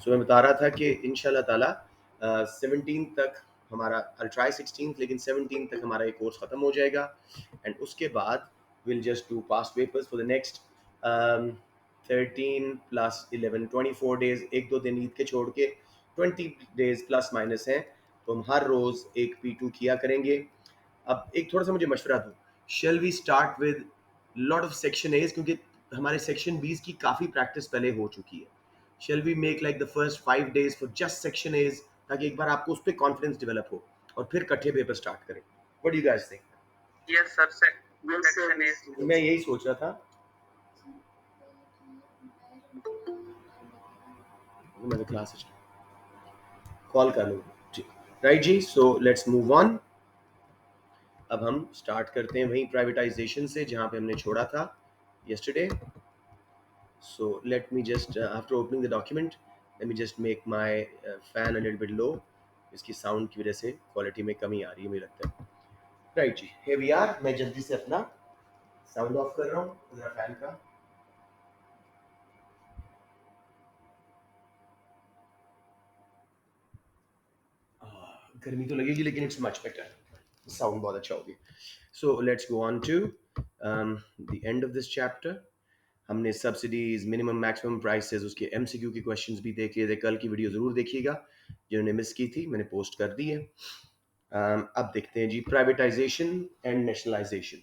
सो मैं बता रहा था कि इंशाल्लाह ताला 17 तक हमारा, I'll try 16th, लेकिन 17 तक हमारा ये कोर्स ख़त्म हो जाएगा एंड उसके बाद we'll just do past papers for the next 13 plus 11 24 days, एक दो दिन ईद के छोड़ के 20 days प्लस माइनस हैं, तो हम हर रोज़ एक P2 किया करेंगे। अब एक थोड़ा सा मुझे मशवरा दो, shall we start with lot of section A's, क्योंकि हमारे सेक्शन बीस की काफ़ी प्रैक्टिस पहले हो चुकी है। Shall we make like the first 5 days for just section A's, ताकि एक बार आपको उस पर कॉन्फिडेंस डेवलप हो और फिर कट्ठे पेपर स्टार्ट करें। What do you guys think? Yes sir, section is मैं यही सोच रहा था, मैं क्लास कॉल कर लूँ। राइट जी, सो लेट्स मूव ऑन। अब हम स्टार्ट करते हैं वहीं प्राइवेटाइजेशन से जहाँ पे हमने छोड़ा था yesterday. So let me just after opening the document, let me just make my fan a little bit low. इसकी साउंड की वजह से क्वालिटी में कमी आ रही है मुझे लगता है। राइट जी, here we are. मैं जल्दी से अपना साउंड ऑफ कर रहा हूँ मेरा फैन का। गर्मी तो लगेगी लेकिन इट्स मच बेटर, साउंड बहुत अच्छा हो गया। So let's go on to the end of this chapter. हमने सब्सिडीज, मिनिमम मैक्सिमम प्राइसेस, उसके एमसीक्यू के क्वेश्चंस भी देख लिए थे। कल की वीडियो ज़रूर देखिएगा, जिन्होंने मिस की थी मैंने पोस्ट कर दी है। अब देखते हैं जी प्राइवेटाइजेशन एंड नेशनलाइजेशन।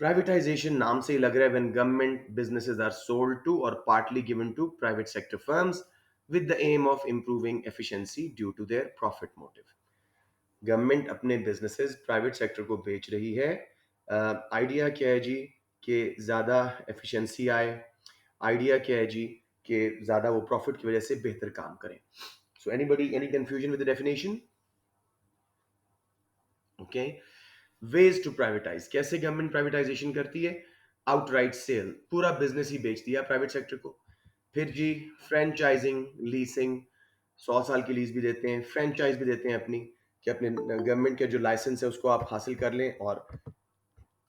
प्राइवेटाइजेशन नाम से ही लग रहा है when government businesses are sold to और partly given to private sector firms with the aim of improving efficiency due to their profit motive. Government अपने बिजनेसेस प्राइवेट सेक्टर को बेच रही है। आइडिया क्या है जी कि ज़्यादा एफिशिएंसी आए, आइडिया क्या है जी कि ज़्यादा वो प्रॉफिट की वजह से बेहतर काम करें। So anybody any confusion with the definition? Okay, ways to privatize, कैसे गवर्नमेंट प्राइवेटाइजेशन करती है? आउटराइट सेल, पूरा बिजनेस ही बेच दिया प्राइवेट सेक्टर को। फिर जी फ्रेंचाइजिंग, लीसिंग, 100 साल की लीज भी देते हैं, फ्रेंचाइज भी देते हैं अपनी, कि अपने गवर्नमेंट के जो लाइसेंस है उसको आप हासिल कर लें और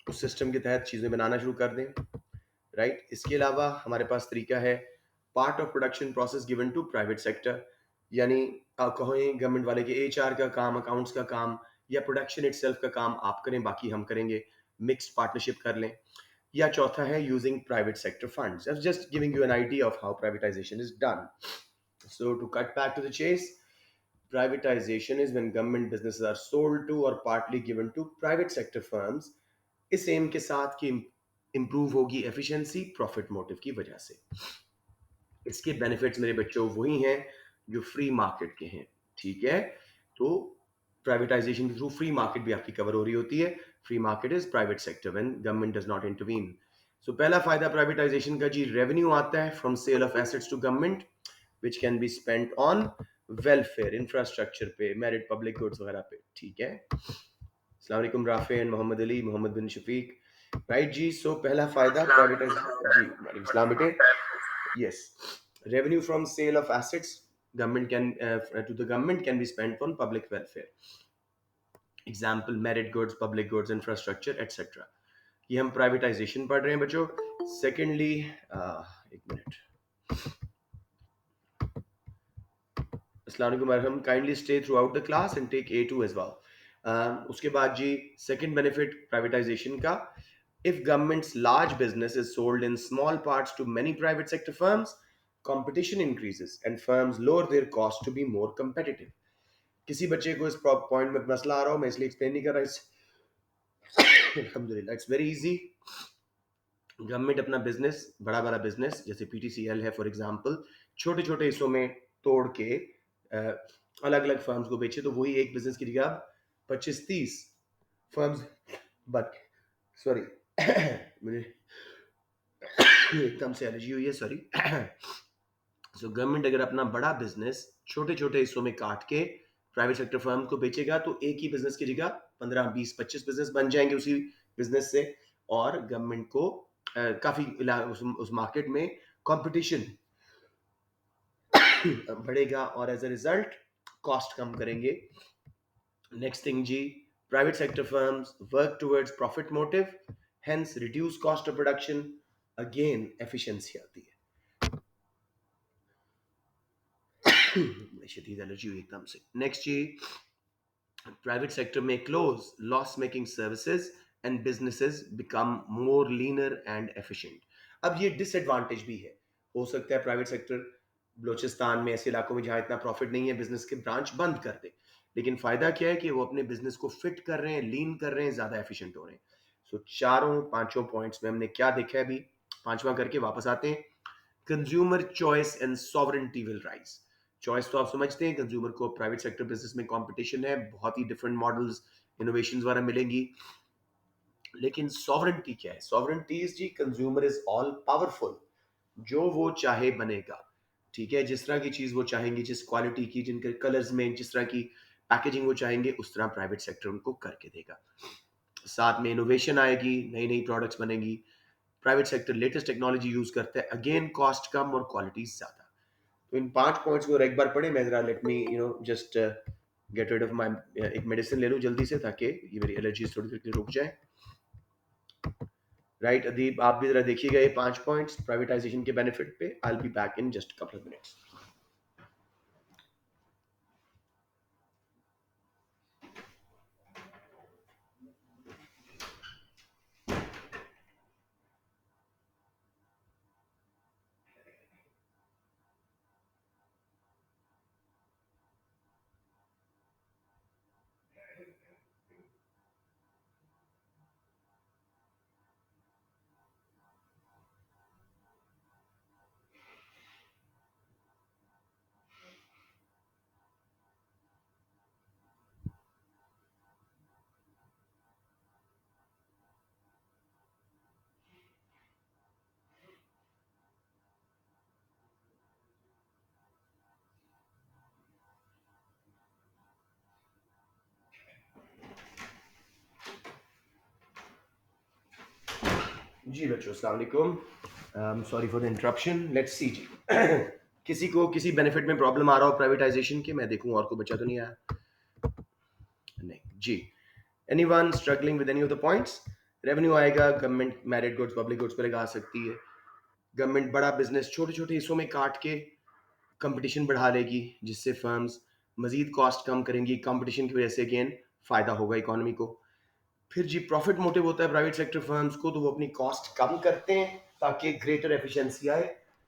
उस सिस्टम के तहत चीज़ें बनाना शुरू कर दें। राइट, इसके अलावा हमारे पास तरीका है part of production process given to private sector, यानी आप कहें गवर्नमेंट वाले के एचआर का काम, अकाउंट्स का काम या प्रोडक्शन इटसेल्फ का काम आप करें, बाकी हम करेंगे, मिक्स्ड पार्टनरशिप कर लें। या चौथा है using private sector funds. Just giving you an idea of how privatization is done. So to cut back to the chase, privatization is when government businesses are sold to or partly given to private sector firms, इस M के साथ कि improve होगी efficiency profit motive की वजह से। इसके benefits मेरे बच्चों वही हैं जो फ्री मार्केट के हैं, ठीक है? तो प्राइवेटाइजेशन के थ्रू फ्री मार्केट भी आपकी कवर हो रही होती है। Free market is private sector when government does not intervene. So पहला फायदा प्राइवेटाइजेशन का जी, रेवेन्यू आता है from sale of assets to government which can be spent on welfare, infrastructure पे, मेरिट पब्लिक गुड्स वगैरह पे, ठीक है? अस्सलाम वालेकुम राफे एंड मोहम्मद अली, मोहम्मद बिन शफीक। राइट जी, सो पहला फायदा प्राइवेटाइजेशन जी, वालेकुम सलाम बेटे। Yes, revenue from sale of assets government can to the government can be spent on public welfare. Example, merit goods, public goods, infrastructure, etc. ये हम प्राइवेटाइजेशन पढ़ रहे हैं बच्चों। सेकेंडली, एक मिनट, अस्सलाम वालेकुम Arham, kindly stay throughout the class and take A2 as well. उसके बाद जी सेकेंड बेनिफिट प्राइवेटाइजेशन का, if government's large business is sold in small parts to many private sector firms, competition increases and firms lower their cost to be more competitive. किसी बच्चे को इस point में मसला आ रहा हो, मैं इसलिए एक्सप्लेन नहीं कर रहा इस अल्हम्दुलिल्लाह, इट्स वेरी इजी। गवर्नमेंट अपना बिजनेस, बड़ा बड़ा बिजनेस जैसे पीटीसीएल है फॉर एग्जांपल, छोटे छोटे हिस्सों में तोड़ के अलग अलग फर्म्स को बेचे, तो वही एक बिजनेस की जगह 25-30 फर्म्स, बट सॉरी मुझे एकदम से एलर्जी हुई है, सॉरी। सो गवर्नमेंट अगर अपना बड़ा बिजनेस छोटे छोटे हिस्सों में काट के प्राइवेट सेक्टर फर्म को बेचेगा, तो एक ही बिजनेस की जगह 15-20-25 बिजनेस बन जाएंगे उसी बिजनेस से, और गवर्नमेंट को काफी उस मार्केट में कंपटीशन बढ़ेगा और एज अ रिजल्ट कॉस्ट कम करेंगे। नेक्स्ट थिंग जी, private sector firms work towards profit motive, hence reduce cost of production, again efficiency आती है। शदीद एलर्जी हुई एकदम से। नेक्स्ट जी, private sector may close loss making services and businesses become more leaner and efficient. अब ये डिसएडवांटेज भी है, हो सकता है प्राइवेट सेक्टर बलोचिस्तान में ऐसे इलाकों में जहां इतना प्रॉफिट नहीं है बिजनेस के ब्रांच बंद कर दे, लेकिन फायदा क्या है कि वो अपने बिजनेस को फिट कर रहे हैं, लीन कर रहे हैं, ज्यादा एफिशिएंट हो रहे हैं। सो चारों पांचों पॉइंट्स में हमने क्या देखा है अभी, पांचवा करके वापस आते हैं। Consumer choice and sovereignty will rise. Choice तो आप समझते हैं, कंज्यूमर को प्राइवेट सेक्टर बिजनेस में कंपटीशन है, बहुत ही डिफरेंट मॉडल्स, इनोवेशंस वगैरह मिलेंगी। लेकिन सॉवरेंटी क्या है? सॉवरेंटी इज जी, कंज्यूमर इज ऑल पावरफुल, जो वो चाहे बनेगा। ठीक है, जिस तरह की चीज वो चाहेंगे, जिस क्वालिटी की, जिनके कलर्स में, जिस तरह की पैकेजिंग वो चाहेंगे, उस तरह प्राइवेट सेक्टर उनको करके देगा। साथ में इनोवेशन आएगी, नई नई प्रोडक्ट्स बनेंगी। Private sector latest technology use करता है, अगेन कॉस्ट कम और क्वालिटी ज्यादा। तो इन 5 पॉइंट्स को एक बार पढ़े। मैं जरा let me just get rid of my, एक मेडिसिन ले लूं जल्दी से ताकि ये मेरी एलर्जीज थोड़ी देर के लिए रुक जाए। राइट अदीब, आप भी जरा देखिएगा ये 5 पॉइंट्स प्राइवेटाइजेशन के बेनिफिट पे। I will be back in just couple of minutes. जी बच्चों, अस्सलाम वालेकुम, sorry for the interruption. Let's see जी। किसी को किसी बेनिफिट में प्रॉब्लम आ रहा हो प्राइवेटाइजेशन के, मैं देखूं और कोई बच्चा तो नहीं आया? नहीं जी। Anyone struggling with any of the points? Revenue आएगा, government merit goods public goods पर लगा सकती है। गवर्नमेंट बड़ा बिजनेस छोटे छोटे हिस्सों में काट के कंपटीशन बढ़ा लेगी, जिससे फर्म्स मजीद कॉस्ट कम करेंगी। कंपटीशन की वजह से अगेन फायदा होगा इकोनॉमी को। फिर जी, प्रॉफिट मोटिव होता है प्राइवेट सेक्टर फर्म्स को, तो वो अपनी कॉस्ट कम करते हैं ताकि ग्रेटर एफिशिएंसी आए।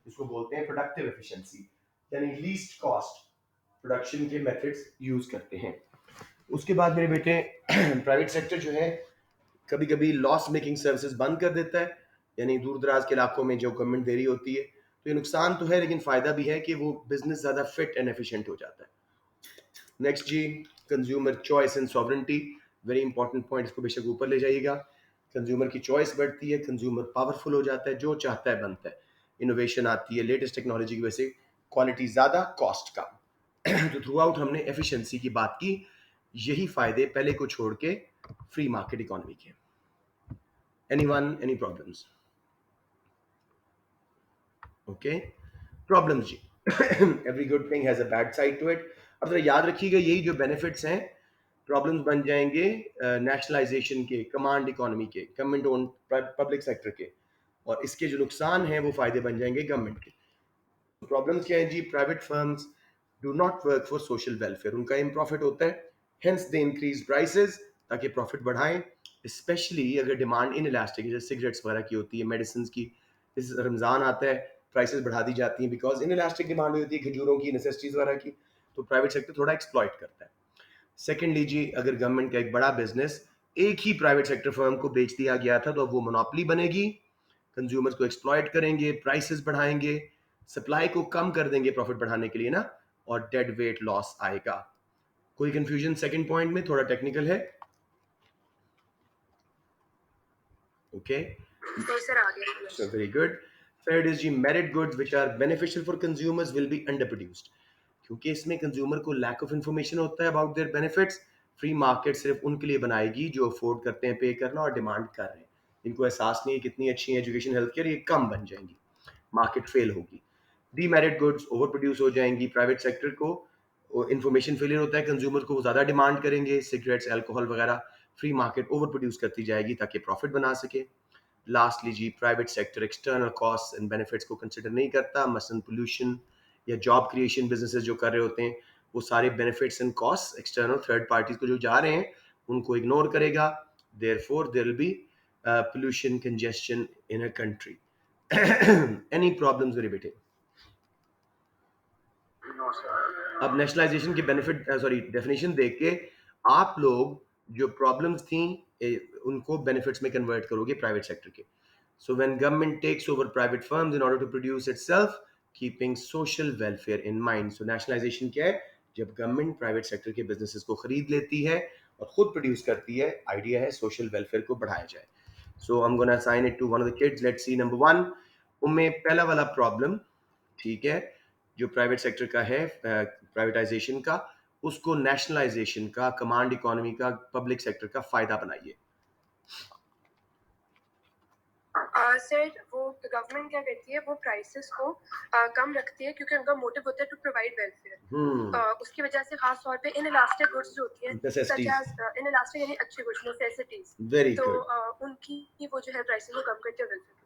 इसको बोलते हैं प्रोडक्टिव एफिशिएंसी, यानी लीस्ट कॉस्ट प्रोडक्शन के मेथड्स यूज करते हैं। उसके बाद मेरे बेटे प्राइवेट सेक्टर जो है कभी कभी लॉस मेकिंग सर्विसेज बंद कर देता है, यानी दूर दराज के इलाकों में जो गवर्नमेंट दे रही होती है। तो ये नुकसान तो है, लेकिन फायदा भी है कि वो बिजनेस ज्यादा फिट एंड एफिशिएंट हो जाता है। नेक्स्ट जी, consumer choice and sovereignty, very important point, इसको बेशक ऊपर ले जाइएगा। कंज्यूमर की चॉइस बढ़ती है, कंज्यूमर पावरफुल हो जाता है, जो चाहता है बनता है। इनोवेशन आती है लेटेस्ट टेक्नोलॉजी की वजह से, क्वालिटी ज्यादा, कॉस्ट कम। तो थ्रू आउट हमने एफिशिएंसी की बात की। यही फायदे पहले को छोड़ के फ्री मार्केट इकोनॉमी के। Anyone, any problems? Okay, problems जी। Every good thing has a bad side to it. अब जरा याद रखिएगा, यही जो बेनिफिट्स हैं, प्रॉब्लम्स बन जाएंगे नेशनलाइजेशन के, कमांड इकोनॉमी के, गवर्नमेंट ओन पब्लिक सेक्टर के, और इसके जो नुकसान हैं वो फायदे बन जाएंगे गवर्नमेंट के। प्रॉब्लम्स क्या है जी? Private firms do not work for social welfare, उनका एम प्रॉफिट होता है, हेंस दे इंक्रीज प्राइसेस ताकि प्रॉफिट बढ़ाएं। स्पेशली अगर डिमांड इन इलास्टिक, जैसे सिगरेट्स वगैरह की होती है, मेडिसिन की, जैसे रमजान आता है प्राइसेस बढ़ा दी जाती हैं, बिकॉज इन इलास्टिक डिमांड होती है खजूरों की, नेसेसिटीज वगैरह की। तो प्राइवेट सेक्टर थोड़ा एक्सप्लॉइट करता है। सेकेंड लीजिए, अगर गवर्नमेंट का एक बड़ा बिजनेस एक ही प्राइवेट सेक्टर फर्म को बेच दिया गया था, तो वो मोनोपोली बनेगी, कंज्यूमर्स को एक्सप्लॉइट करेंगे, प्राइसेस बढ़ाएंगे, सप्लाई को कम कर देंगे प्रॉफिट बढ़ाने के लिए ना, और डेड वेट लॉस आएगा। कोई कंफ्यूजन सेकंड पॉइंट में? थोड़ा टेक्निकल है। ओके, सर आ गया। so very good. Third is ji, merit goods which are beneficial for consumers will be underproduced, क्योंकि इसमें कंज्यूमर को लैक ऑफ इंफॉर्मेशन होता है about their benefits. Free market सिर्फ उनके लिए बनाएगी जो अफोर्ड करते हैं पे करना और डिमांड कर रहे हैं। इनको एहसास नहीं है कितनी अच्छी एजुकेशन हेल्थ केयर, ये कम बन जाएंगी, मार्केट फेल होगी। डीमेरिट गुड्स ओवर प्रोड्यूस हो जाएंगी, प्राइवेट सेक्टर को इंफॉर्मेशन फेलियर होता है, कंज्यूमर को ज़्यादा डिमांड करेंगे, सिगरेट्स, अल्कोहल वगैरह, फ्री मार्केट ओवर प्रोड्यूस करती जाएगी ताकि प्रॉफिट बना सके। लास्टली जी, private sector external cost and benefits को कंसिडर नहीं करता, मसलन पोल्यूशन, या जॉब क्रिएशन बिजनेसेस जो कर रहे होते हैं, वो सारे benefits and cost external third parties को जो जा रहे हैं उनको इग्नोर करेगा। Therefore there will be pollution congestion in a country. Any problems मेरे बेटे? No sir. अब नेशनलाइजेशन के बेनिफिट सॉरी डेफिनेशन देख के आप लोग जो प्रॉब्लम्स थी उनको बेनिफिट्स में कन्वर्ट करोगे प्राइवेट सेक्टर के। So when government takes over private firms in order to produce itself keeping social welfare in mind. So nationalization क्या है? जब गवर्नमेंट प्राइवेट सेक्टर के बिजनेसेस को खरीद लेती है और खुद प्रोड्यूस करती है, आइडिया है सोशल वेलफेयर को बढ़ाया जाए। So I am gonna assign it to one of the kids. Let's see number 1 उनमें पहला वाला प्रॉब्लम, ठीक है, जो प्राइवेट सेक्टर का है प्राइवेटाइजेशन का, उसको नेशनलाइजेशन का, कमांड इकोनॉमी का, पब्लिक सेक्टर का फायदा बनाइए। सर वो गवर्नमेंट क्या करती है, वो प्राइसेस को कम रखती है क्योंकि उनका मोटिव होता है टू प्रोवाइड वेलफेयर। उसकी वजह से खास तौर पे इनइलास्टिक गुड्स जो होती है, सच एज इनइलास्टिक यानी अच्छी गुड्स, नेसेसिटीज, वेरी तो गुड। उनकी वो जो है प्राइसेस को कम करके वेलफेयर।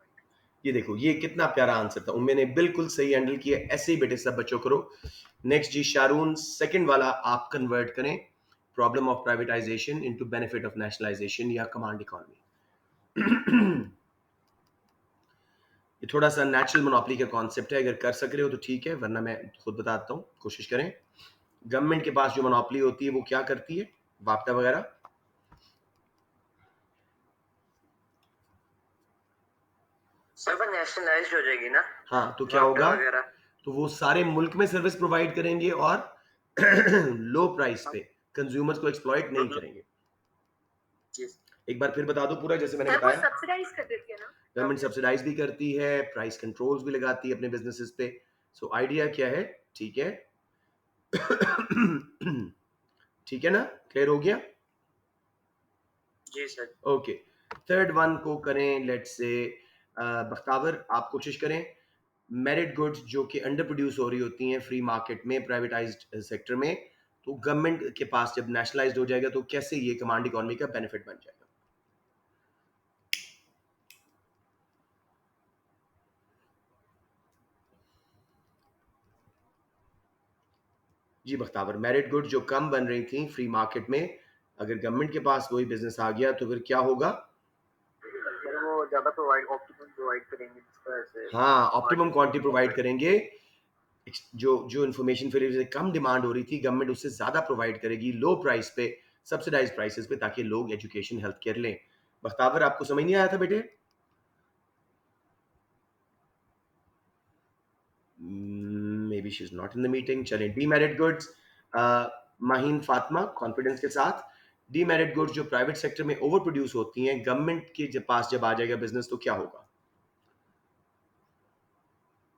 ये देखो, ये कितना प्यारा आंसर था, उम्मे ने बिल्कुल सही हैंडल किया। ऐसे ही बेटे सब बच्चों करो। नेक्स्ट जी शारून, सेकंड वाला आप कन्वर्ट करें problem of privatisation into benefit of nationalisation या कमांड इकोनॉमी। ये थोड़ा सा नेचुरल मोनोपोली का कॉन्सेप्ट है, अगर कर सक रहे हो तो ठीक है, वरना मैं खुद बताता हूँ, कोशिश करें। गवर्नमेंट के पास जो मोनोपोली होती है वो क्या करती है? वापता वगैरह। सर वो नेशनलाइज्ड हो जाएगी ना? हाँ, तो क्या होगा? वगैरह। तो वो सारे मुल्क में सर्विस प्रोवाइड करेंगे और लो प्राइस पे कंज्यूमर्स को एक्सप्लॉइट नहीं करेंगे। एक बार फिर बता दो पूरा, जैसे मैंने बताया। सब्सिडाइज कर देती है ना गवर्नमेंट, सब्सिडाइज भी करती है, प्राइस कंट्रोल्स भी लगाती है अपने बिजनेसेस पे। सो आइडिया क्या है? ठीक है। ठीक है ना, क्लियर हो गया? जी सर। ओके, थर्ड वन को करें, लेट्स से बख्तावर आप कोशिश करें। मेरिट गुड्स जो कि अंडर प्रोड्यूस हो रही होती हैं फ्री मार्केट में, प्राइवेटाइज्ड सेक्टर में, तो गवर्नमेंट के पास जब नेशनलाइज्ड हो जाएगा तो कैसे ये कमांड इकोनॉमी का बेनिफिट बन जाएगा? जी बख्तावर, मेरिट गुड्स जो कम बन रही थी फ्री मार्केट में, अगर गवर्नमेंट के पास वही बिजनेस आ गया तो फिर क्या होगा? सर वो ज्यादा प्रोवाइड ऑप्टिमम प्रोवाइड करेंगे जिस वजह से। हाँ, ऑप्टिमम क्वांटिटी प्रोवाइड करेंगे। जो जो इन्फॉर्मेशन फिर से कम डिमांड हो रही थी, गवर्नमेंट उससे ज्यादा प्रोवाइड करेगी लो प्राइस पे, सब्सिडाइज प्राइसेस पे, ताकि लोग एजुकेशन हेल्थ केयर लें। बख्तावर आपको समझ नहीं आया था बेटे? Maybe she is not in the meeting. चलें, demerit goods, Maheen Fatima confidence के साथ। डीमेरिट गुड्स जो प्राइवेट सेक्टर में ओवर प्रोड्यूस होती हैं, गवर्नमेंट के पास जब आ जाएगा बिजनेस तो क्या होगा?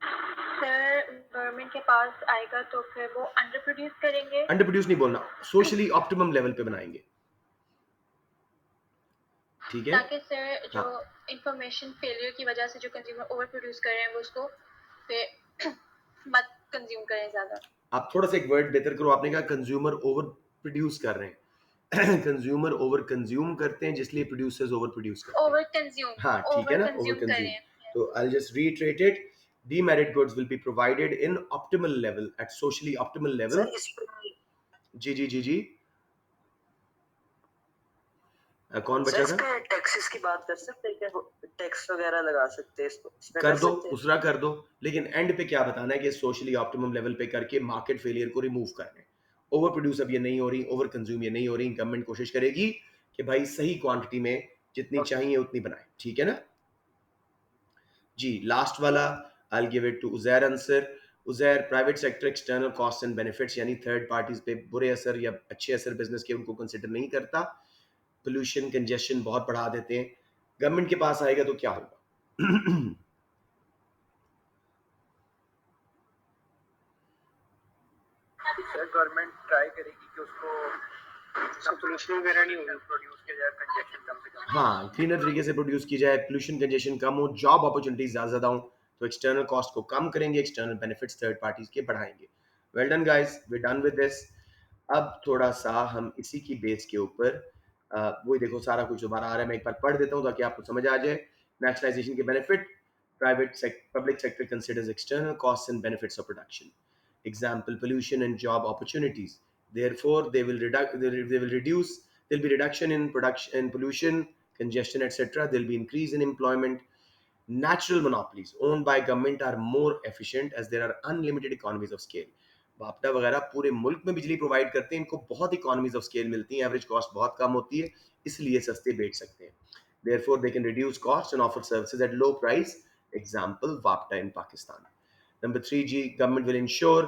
सर गवर्नमेंट के पास आएगा तो फिर वो अंडर प्रोड्यूस करेंगे। अंडर प्रोड्यूस नहीं बोलना, सोशली ऑप्टिमम लेवल पे बनाएंगे, ठीक है? ताकि सर जो हाँ, इंफॉर्मेशन फेलियर की वजह से जो कंज्यूमर ओवर प्रोड्यूस कर रहे हैं वो उसको फिर मत कंज्यूम करें ज्यादा। आप थोड़ा सा एक वर्ड बेहतर करो, आपने कहा कंज्यूमर ओवर प्रोड्यूस कर रहे हैं। कंज्यूमर ओवर कंज्यूम करते हैं जिसलिए प्रोड्यूसर्स ओवर प्रोड्यूस करते हैं। ओवर कंज्यूम, हाँ, ठीक है ओवर ना, ओवर कंज्यूम कर रहे कंज्यूम। हैं। तो I just reiterate it, demerit goods will be provided in optimal level, at socially optimal level। Sir इस पे जी जी जी जी। कौन सर बचा इस था? पे टैक्सेस की बात कर सकते हैं क्या? टैक्स वगैरह लगा सकते हैं इसको, इसमें कर कर दो, सकते हैं? दूसरा कर दो, लेकिन एंड पे क्या बताना है कि सोशली ऑप्टिमम लेवल पे करके मार्केट फेलियर को रिमूव करना है। ओवर प्रोड्यूस अब ये नहीं हो रही, ओवर कंज्यूम ये नहीं हो रही, गवर्नमेंट कोशिश करेगी कि भाई सही क्वांटिटी में जितनी चाहिए उतनी बनाए, ठीक है ना? जी लास्ट वाला, I give it to Uzair answer. Uzair, private sector external cost and benefits यानी थर्ड पार्टीज पे बुरे असर या अच्छे असर बिजनेस के उनको कंसिडर नहीं करता, पोल्यूशन कंजेशन बहुत बढ़ा देते हैं। गवर्नमेंट के पास आएगा तो क्या होगा? सर गवर्नमेंट ट्राई करेगी कि उसको पोल्यूशन वगैरह नहीं होगी, प्रोड्यूस किया जाए, कंजेशन कम से कम। हाँ, क्लीनर तरीके से प्रोड्यूस की जाए, पोल्यूशन कंजेशन कम हो, जॉब अपॉर्चुनिटीज ज़्यादा हों, तो एक्सटर्नल कॉस्ट को कम करेंगे, एक्सटर्नल बेनिफिट्स थर्ड पार्टीज के बढ़ाएंगे। Well done guys, we done with this. अब थोड़ा सा हम इसी की बेस के ऊपर वही देखो सारा कुछ दोबारा आ रहा है, मैं एक बार पढ़ देता हूँ ताकि आपको समझ आ जाए। नेशनलाइजेशन के benefit, Public sector considers external costs and benefits of production. Example: pollution and job opportunities. Therefore, they will reduce. There'll be reduction in production and pollution, congestion, etc. There'll be increase in employment. Natural monopolies owned by government are more efficient as there are unlimited economies of scale. वापडा वगैरह पूरे मुल्क में बिजली provide करते हैं, इनको बहुत economies of scale मिलती हैं, एवरेज कॉस्ट बहुत कम होती है, इसलिए सस्ते बेच सकते हैं. Therefore, they can reduce costs and offer services at low price. Example, WAPTA in Pakistan. Number 3G, government will ensure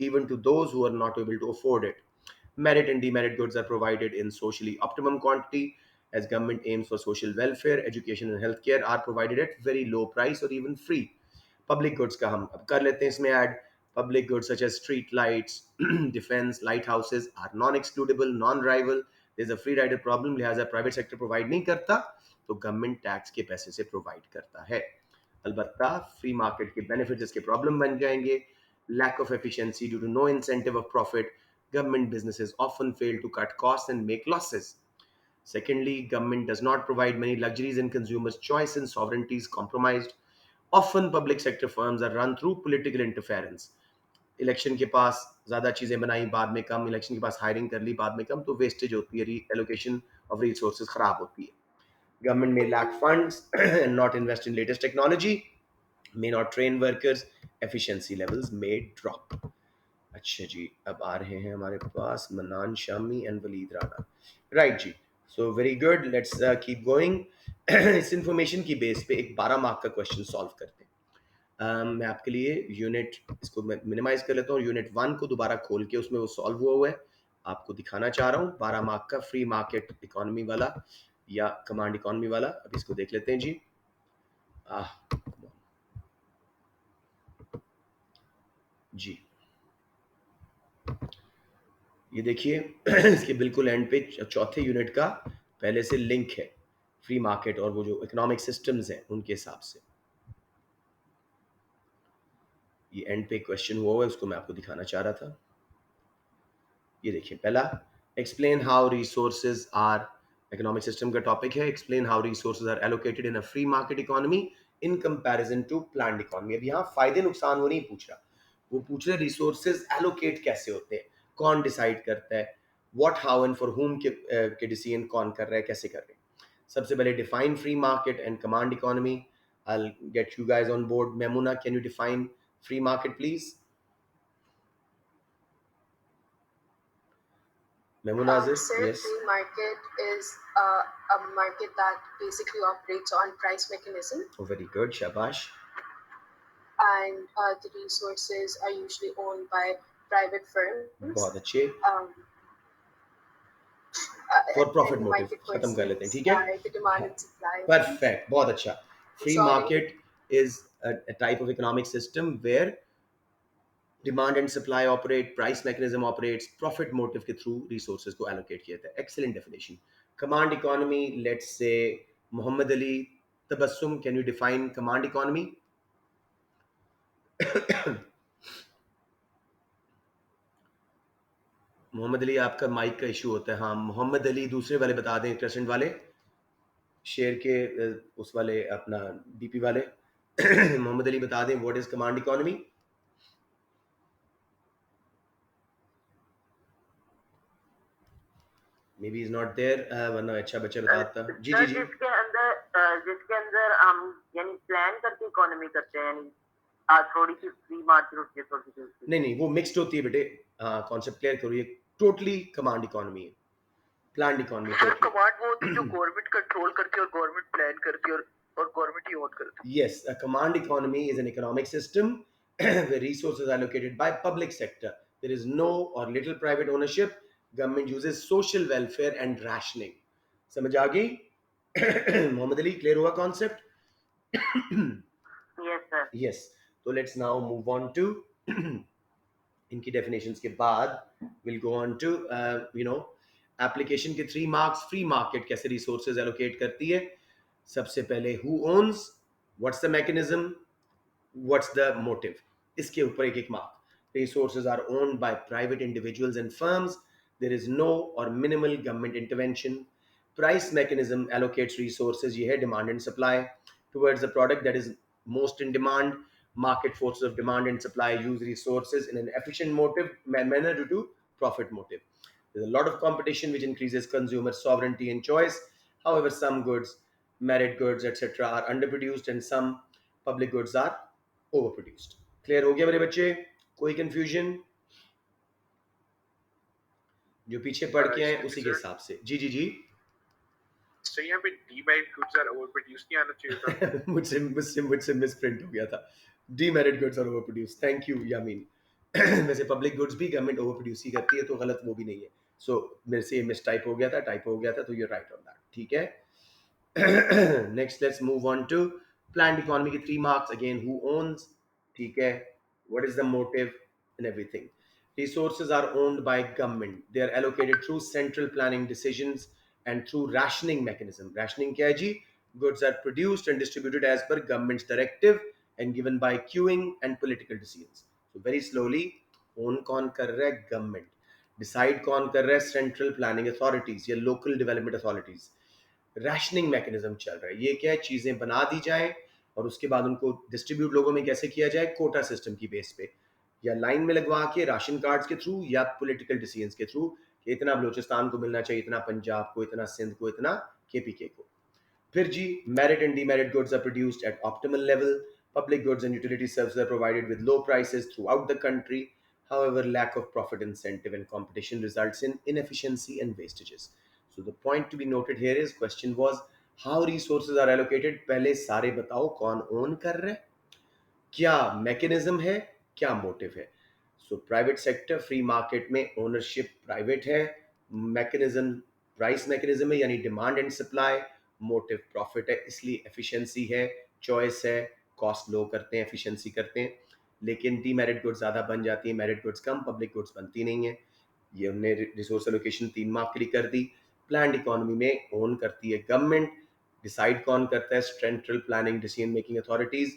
even to those who are not able to afford it. Merit and demerit goods are provided in socially optimum quantity as government aims for social welfare, education and healthcare are provided at very low price or even free. Public goods का हम अब कर लेते हैं इसमें add. Public goods such as street lights, defense, lighthouses are non-excludable, non-rival. There's a free rider problem, लिहाजा private sector provide नहीं करता तो गवर्नमेंट टैक्स के पैसे से प्रोवाइड करता है. अलबत्ता फ्री मार्केट के बेनिफिट्स इसके प्रॉब्लम बन जाएंगे. Lack of efficiency due to no incentive of profit. Government businesses often fail to cut costs and make losses. Secondly, government does not provide many luxuries and consumers' choice and sovereignty is compromised. Often public sector firms are run through political interference. Election के पास ज़्यादा चीज़ें बनाई, बाद में कम, election के पास hiring कर ली, बाद में कम, तो वेस्टेज होती है, री एलोकेशन ऑफ रिसोर्सेज खराब होती है. Government may lack funds and not invest in latest technology, may not train workers, efficiency levels may drop. अच्छा जी, अब आ रहे हैं हमारे पास मनान शामी एंड वलीद राना. राइट जी, so very good, let's keep going. इस इंफॉर्मेशन की बेस पे एक 12 मार्क का क्वेश्चन सॉल्व करते हैं. मैं आपके लिए यूनिट इसको मिनिमाइज कर लेता हूँ. यूनिट 1 को दोबारा खोल के उसमें वो सॉल्व हुआ है आपको दिखाना चाह रहा हूँ. 12 मार्क का फ्री मार्केट इकोनॉमी वाला या कमांड इकोनॉमी वाला. अब इसको देख लेते हैं जी. जी ये देखिए इसके बिल्कुल एंड पे चौथे यूनिट का पहले से लिंक है फ्री मार्केट और वो जो इकोनॉमिक सिस्टम्स हैं उनके हिसाब से. ये एंड पे क्वेश्चन हुआ है, उसको मैं आपको दिखाना चाह रहा था. ये देखिए पहला, explain how resources are. Economic system का टॉपिक है. Explain how resources are allocated in a free market economy in comparison to planned economy. अब यहाँ फायदे नुकसान वो नहीं पूछ रहा, वो पूछ रहे रिसोर्सेज एलोकेट कैसे होते हैं, कौन डिसाइड करता है, व्हाट हाउ एंड फॉर हुम के डिसीजन कौन कर रहा है, कैसे कर रहे हैं. सबसे पहले define free market and command economy. I'll get you guys on board. Memuna, can you define free market, please? Memuna, yes. Free market is a market that basically operates on price mechanism. Oh, very good. Shabash. And the resources are usually owned by private firms. बहुत अच्छे. For profit motive. खत्म कर लेते हैं, ठीक है? The demand and supply. Perfect. बहुत अच्छा. Free market is a type of economic system where demand and supply operate, price mechanism operates, profit motive के through resources को allocate किया जाता है. Excellent definition. Command economy, let's say Muhammad Ali Tabassum, can you define command economy? Mohammad Ali, आपका mic का issue होता है. हाँ, मोहम्मद अली दूसरे वाले बता दें, क्रेसेंट वाले, शेयर के उस वाले अपना डीपी वाले. मोहम्मद अली बता दें what is command economy. Maybe is not there, वरना अच्छा बच्चा बताता. जी जी जी. जिसके अंदर हम यानी प्लान करके इकोनॉमी करते हैं, यानी थोड़ी सी फ्री मार्केट होती है, थोड़ी सी नहीं वो मिक्स्ड होती है बेटे. हाँ, कॉन्सेप्ट क्लियर करो. ये टोटली कमांड इकोनॉमी है, प्लान्ड इकोनॉमी. कमांड वो होती है जो गवर्नमेंट कंट्रोल करती है और गवर्नमेंट प्लान करती है और गवर्नमेंट ही ओन करती है. Yes, a command economy is an economic system where resources are allocated by public sector. There is no or little private ownership. Government uses social welfare and rationing. समझ आ गई? Mohammad Ali, clear हुआ concept? Yes sir. Yes. So let's now move on to इनकी definitions के बाद we'll go on to application के 3 marks. Free market कैसे resources allocate करती है. सबसे पहले who owns, what's the mechanism, what's the motive, इसके ऊपर एक एक mark. Resources are owned by private individuals and firms. There is no or minimal government intervention. Price mechanism allocates resources, ये है demand and supply towards the product that is most in demand. Market forces of demand and supply use resources in an efficient manner due to profit motive. There's a lot of competition which increases consumer sovereignty and choice. However, some goods, merit goods, etc., are underproduced and some public goods are overproduced. Clear हो गया मेरे बच्चे? कोई confusion? जो पीछे पढ़ के आए उसी के हिसाब से। जी जी जी। So यहाँ पे demerit goods are overproduced नहीं आना चाहिए था। मुझसे मुझसे मुझसे मिसप्रिंट हो गया था। डीमेरिट गुड्स और ओवर प्रोड्यूस। थैंक यू यामीन। वैसे पब्लिक गुड्स भी गवर्नमेंट ओवर प्रोड्यूस ही करती है, तो गलत वो भी नहीं है। सो मेरे से मिस टाइप हो गया था, टाइप हो गया था, तो यू राइट ऑन दैट। ठीक है। Next, let's move on to planned economy के 3 marks. Again, who owns? ठीक है. What is the motive and everything? Resources are owned by government. They are allocated through central planning decisions and through rationing mechanism. Rationing क्या है जी? Goods are produced and distributed as per government's directive and given by queuing and political decisions. So very slowly, own कौन कर रहा है? Government. Decide कौन कर रहा है? Central planning authorities या local development authorities. Rationing mechanism चल रहा है। ये क्या है? चीजें बना दी जाए और उसके बाद उनको डिस्ट्रीब्यूट लोगों में कैसे किया जाए? कोटा सिस्टम की बेस पे, या लाइन में लगवा के राशन कार्ड्स के थ्रू, या पॉलिटिकल डिसीजंस के थ्रू कि इतना बलूचिस्तान को मिलना चाहिए, इतना पंजाब को, इतना सिंध को, इतना केपीके को। फिर जी, merit and demerit goods are produced at optimal level. Public goods and utility services are provided with low prices throughout the country. However, lack of profit incentive and competition results in inefficiency and wastages. So the point to be noted here is question was how resources are allocated. पहले सारे बताओ कौन own कर रहे हैं, क्या mechanism है, क्या मोटिव है। So private sector free market में ओनरशिप प्राइवेट है, मैकेनिज्म प्राइस मैकेनिज्म है यानी demand and supply, motive profit है, इसलिए एफिशिएंसी है, चॉइस है, कॉस्ट लो करते हैं, एफिशिएंसी करते हैं। लेकिन डीमेरिट गुड्स ज़्यादा बन जाती है, मेरिट गुड्स कम, पब्लिक गुड्स बनती नहीं है। ये हमने रिसोर्स एलोकेशन 3 मार्क के लिए कर दी। प्लान्ड इकोनॉमी में ओन करती है गवर्नमेंट, डिसाइड कौन करता है? Central planning decision making authorities,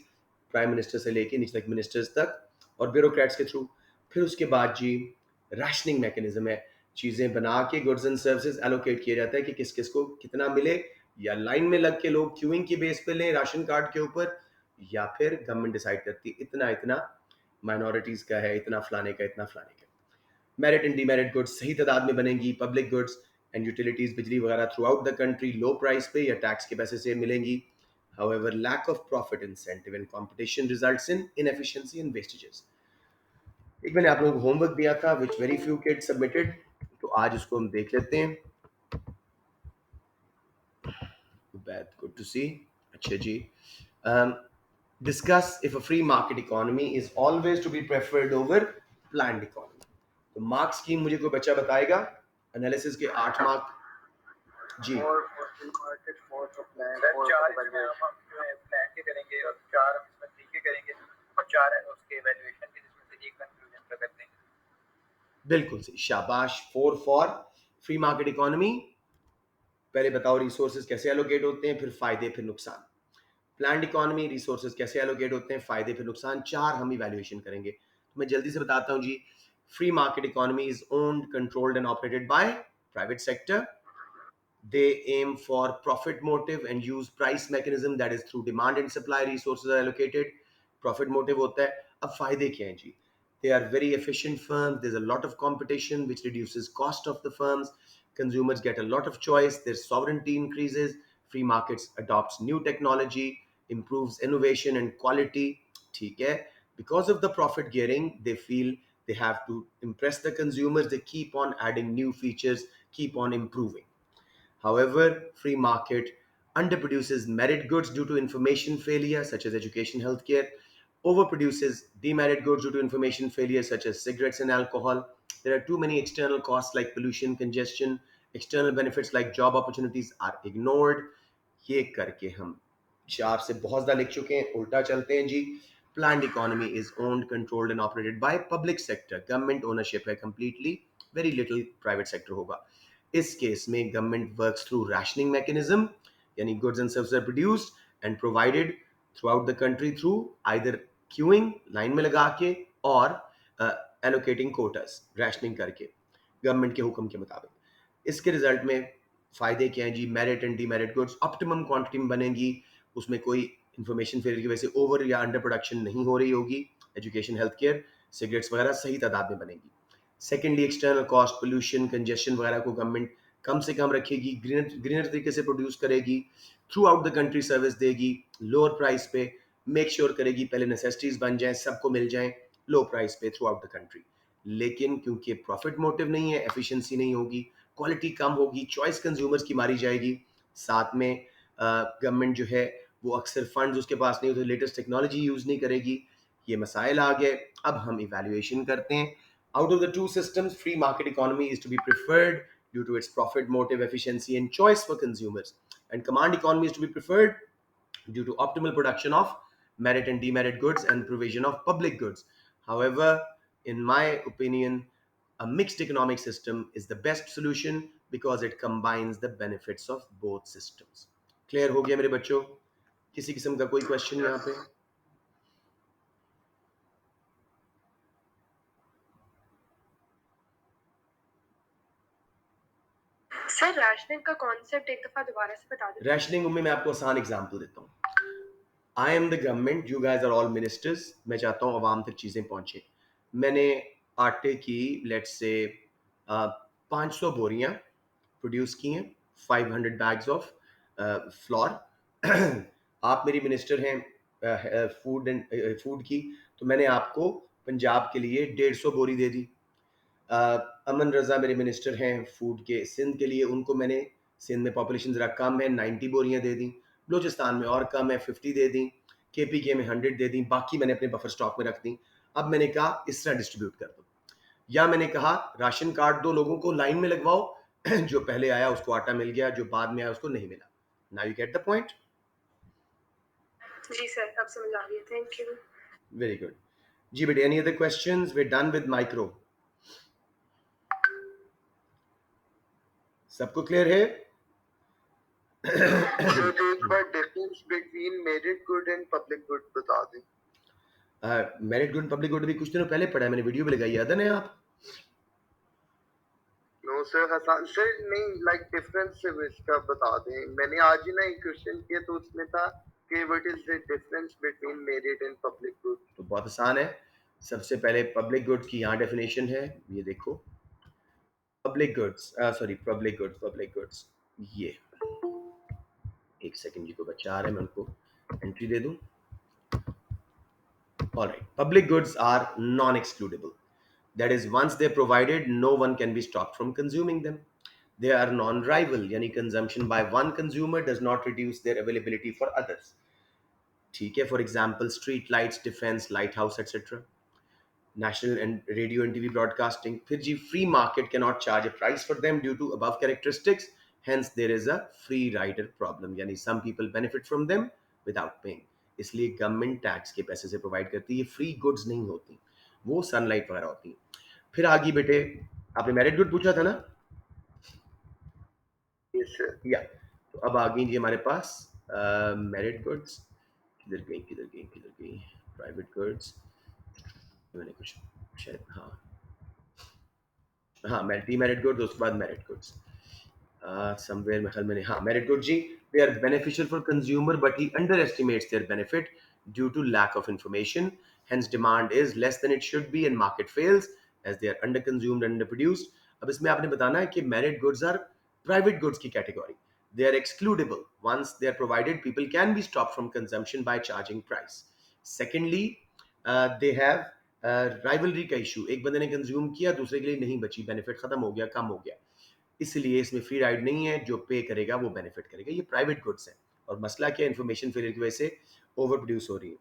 prime minister से लेके नीचे तक मिनिस्टर्स तक और ब्यूरोक्रेट्स के थ्रू। फिर उसके बाद जी राशनिंग मैकेनिज्म है, चीज़ें बना के गुड्स एंड सर्विसेज एलोकेट किया जाता है कि किस किस को कितना मिले, या लाइन में लग के लोग क्यूइंग की बेस पे लें राशन कार्ड के ऊपर, या फिर गवर्नमेंट डिसाइड करती है इतना इतना माइनॉरिटीज़ का है, इतना फलाने का, इतना फलाने का। मेरिट एंड डीमेरिट गुड्स सही तादाद में बनेंगी, पब्लिक गुड्स एंड यूटिलिटीज बिजली वगैरह through out the country low price पे या टैक्स के पैसे से मिलेंगी। However, lack of profit incentive and competition results in inefficiency and wastages. एक मैंने आप लोगों को होमवर्क दिया था which very few kids submitted, तो आज उसको हम देख लेते हैं। Bad, good to see. अच्छा जी, discuss if a free market economy is always to be preferred over planned economy. तो मार्क स्कीम मुझे कोई बच्चा बताएगा? एनालिसिस के 8 मार्क जी। और मार्केट फोर तो प्लान और चार इसमें हम जो है प्लान के करेंगे और चार हम इसमें फ्री के करेंगे और चार है उसके इवैल्यूएशन के जिसमें से एक कंक्लूजन का करते हैं। बिल्कुल सही, शाबाश। 4 फॉर फ्री मार्केट इकोनॉमी। पहले बताओ रिसोर्सेज कैसे एलोकेट होते हैं, फिर फायदे, फिर नुकसान। प्लान्ड इकोनॉमी, रिसोर्सेज कैसे एलोकेट होते हैं, फायदे फिर नुकसान, चार हम इवैल्यूएशन करेंगे। तो मैं जल्दी से बताता हूं जी। Free market economy is owned, controlled and operated by private sector. They aim for profit motive and use price mechanism, that is through demand and supply resources are allocated. Profit motive होता है। अब फायदे क्या हैं जी? They are very efficient firms. There's a lot of competition which reduces cost of the firms. Consumers get a lot of choice. Their sovereignty increases. Free markets adopts new technology, improves innovation and quality. ठीक है? Because of the profit gearing, they feel they have to impress the consumers. They keep on adding new features, keep on improving. However, free market underproduces merit goods due to information failure, such as education, healthcare, overproduces demerit goods due to information failure, such as cigarettes and alcohol. There are too many external costs like pollution, congestion, external benefits like job opportunities are ignored. ये करके हम चार से बहुत ज़्यादा लिख चुके हैं, उल्टा चलते हैं जी। Planned economy is owned, controlled and operated by public sector. Government ownership है completely, very little private sector होगा। इस केस में government works through rationing mechanism, यानी goods and services are produced and provided throughout the country through either queuing line में लगा के और allocating quotas rationing करके गवर्नमेंट के हुक्म के मुताबिक। इसके रिजल्ट में फायदे क्या हैं जी? Merit and demerit goods optimum quantity में बनेंगी, उसमें कोई इंफॉर्मेशन फेलियर की वजह से ओवर या अंडर प्रोडक्शन नहीं हो रही होगी। एजुकेशन, हेल्थ केयर, सिगरेट्स वगैरह सही तादाद में बनेगी। Secondly, external cost, pollution, congestion वगैरह को गवर्नमेंट कम से कम रखेगी, ग्रीनर तरीके से प्रोड्यूस करेगी, through out the country service देगी, लोअर प्राइस पे, मेक श्योर करेगी पहले नेसेसिटीज बन जाएं, सबको मिल जाएं लो प्राइस पे थ्रू आउट द कंट्री। लेकिन क्योंकि प्रॉफिट मोटिव नहीं है, एफिशिएंसी नहीं होगी, क्वालिटी कम होगी, चॉइस कंज्यूमर्स की मारी जाएगी। साथ में गवर्नमेंट जो है वो अक्सर फंड्स उसके पास नहीं होते, लेटेस्ट टेक्नोलॉजी यूज़ नहीं करेगी। ये मसाइल आ गए। अब हम इवैल्यूएशन करते हैं। Out of the two systems, free market economy is to be preferred due to its profit motive, efficiency and choice for consumers, and command economy is to be preferred due to optimal production of merit and demerit goods and provision of public goods. However, in my opinion, a mixed economic system is the best solution because it combines the benefits of both systems. Clear हो गया मेरे बच्चों? किसी किस्म का कोई question यहाँ पे? सर रैशनिंग का कॉन्सेप्ट एक दफा दोबारा से बता दें। रैशनिंग में मैं आपको आसान एग्जांपल देता हूँ। I am the government, you guys are all ministers. मैं चाहता हूँ अवाम तक चीज़ें पहुँचे। मैंने आटे की लेट्स से 500 बोरियां प्रोड्यूस की हैं, 500 बैग्स ऑफ फ्लोर। आप मेरी मिनिस्टर हैं फूड एंड फूड की, तो मैंने आपको पंजाब के लिए 150 बोरी दे दी। अमन रजा मेरे मिनिस्टर हैं फूड के सिंध के लिए, उनको मैंने, सिंध में पॉपुलेशन ज़रा कम है, 90 बोरियां दे दी। बलूचिस्तान में और कम है, 50 दे दी। KPK में 100 दे दी, बाकी मैंने अपने बफर स्टॉक में रख दी। अब मैंने कहा इस तरह डिस्ट्रीब्यूट कर दो, या मैंने कहा राशन कार्ड दो लोगों को, लाइन में लगवाओ, जो पहले आया उसको आटा मिल गया, जो बाद में आया उसको नहीं मिला। Now you get the point? जी सर, अब समझ आ रही है, थैंक यू। वेरी गुड जी बेटे। Any other questions? We done with micro. सबको क्लियर है? एक बार difference between merit good and public good बता दें। मेरिट गुड पब्लिक गुड भी कुछ दिनों पहले पढ़ा है, मैंने वीडियो भी लगाई, याद है ना आप? नो सर, हसन सर नहीं, लाइक डिफरेंस से इसका बता दें। मैंने आज ही ना एक क्वेश्चन किया तो उसमें था कि what is the difference between merit and public good. तो बहुत आसान है। सबसे पहले पब्लिक गुड्स की यहाँ डेफिनेशन है, ये देखो। Public goods, sorry public goods, ये एक सेकंड जी, को बच्चा आ रहा है, मैं उनको एंट्री दे दूं। Alright, public goods are non excludable, that is once they provided no one can be stopped from consuming them. They are non rival, यानी consumption by one consumer does not reduce their availability for others. ठीक है, for example street lights, defence, lighthouse etcetera, national and radio and TV broadcasting. फिर जी, free market cannot charge a price for them due to above characteristics. Hence there is a free rider problem, यानी some people benefit from them without paying. इसलिए government tax के पैसे से provide करती है, free goods नहीं होती, वो सनलाइट वगैरह होती है। फिर आगे बेटे, आपने मेरिट गुड पूछा था ना? Yes sir. या तो अब आ गई जी हमारे पास मेरिट गुड्स। किधर गई किधर गई किधर गई? प्राइवेट गुड्स, मैंने कुछ शायद, हाँ मैं डीमेरिट गुड्स, उसके बाद मेरिट गुड्स। समवेयर में मैंने, हाँ मेरिट गुड जी, they are beneficial for consumer but he under estimates their benefit due to lack of information, hence demand is less than it should be and market fails as they are under consumed and under produced. अब इसमें आपने बताना है कि merit goods are private goods की category, they are excludable once they are provided, people can be stopped from consumption by charging price. Secondly, they have rivalry का issue, एक बंदे ने कंज्यूम किया, दूसरे के लिए नहीं बची, बेनिफिट खत्म हो गया, कम हो गया, इसलिए इसमें फ्री राइड नहीं है, जो पे करेगा वो बेनिफिट करेगा। ये प्राइवेट गुड्स है। और मसला क्या, इन्फॉर्मेशन फेलियर की वजह से ओवर प्रोड्यूस हो रही है।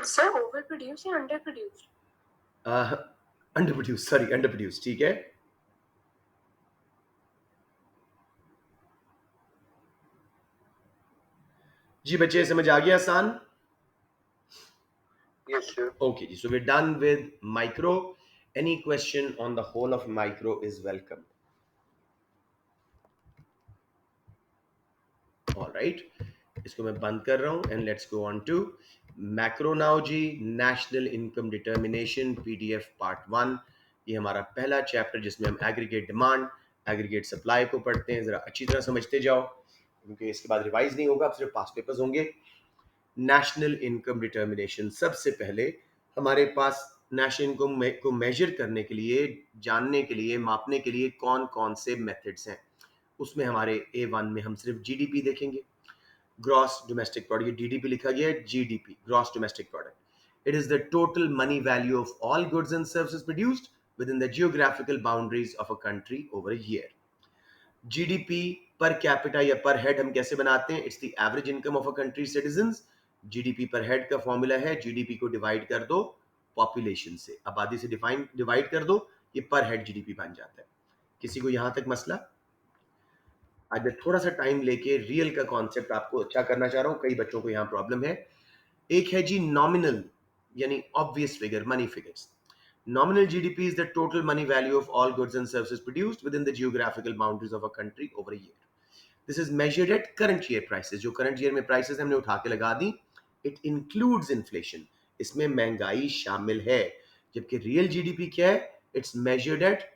सर ओवर प्रोड्यूस या under produce? Under produce, sorry under produce, ठीक है। जी बच्चे, समझ आ गया आसान? Yes sir. Okay, so we're done with micro. Any question on the whole of micro is welcome. All right, इसको मैं बंद कर रहा हूँ and let's go on to macro now ji. National Income Determination PDF Part 1, ये हमारा पहला chapter जिसमें हम एग्रीगेट डिमांड, एग्रीगेट सप्लाई को पढ़ते हैं। जरा अच्छी तरह समझते जाओ क्योंकि इसके बाद रिवाइज नहीं होगा, अब सिर्फ पास पेपर्स होंगे। नेशनल इनकम डिटर्मिनेशन, सबसे पहले हमारे पास नेशनल इनकम को मेजर करने के लिए, जानने के लिए, मापने के लिए कौन कौन से मेथड्स हैं। उसमें हमारे A1 में हम सिर्फ जीडीपी देखेंगे, ग्रॉस डोमेस्टिक प्रोडक्ट। डीडीपी लिखा गया है, GDP gross domestic product. It is the total money value of all goods and services produced with in the geographical boundaries of a country over a year. GDP per capita या पर head हम कैसे बनाते हैं? It's the average income of a country citizens. GDP पर head का formula है, GDP को डिवाइड कर दो पॉपुलेशन से, आबादी से डिवाइड कर दो, ये पर हेड जीडीपी बन जाता है। किसी को यहां तक मसला? आज मैं थोड़ा सा टाइम लेके रियल का कॉन्सेप्ट आपको अच्छा करना चाह रहा हूं, कई बच्चों को यहां प्रॉब्लम है। एक है जी नॉमिनल, यानी obvious figure, money figures. Nominal GDP is the total money value of all goods and services produced within the geographical boundaries of a country over a year. This is measured at current year prices. जो current year में prices हमने उठा के लगा दी. It includes inflation. इसमें महंगाई शामिल है. जबकि real GDP क्या है? It's measured at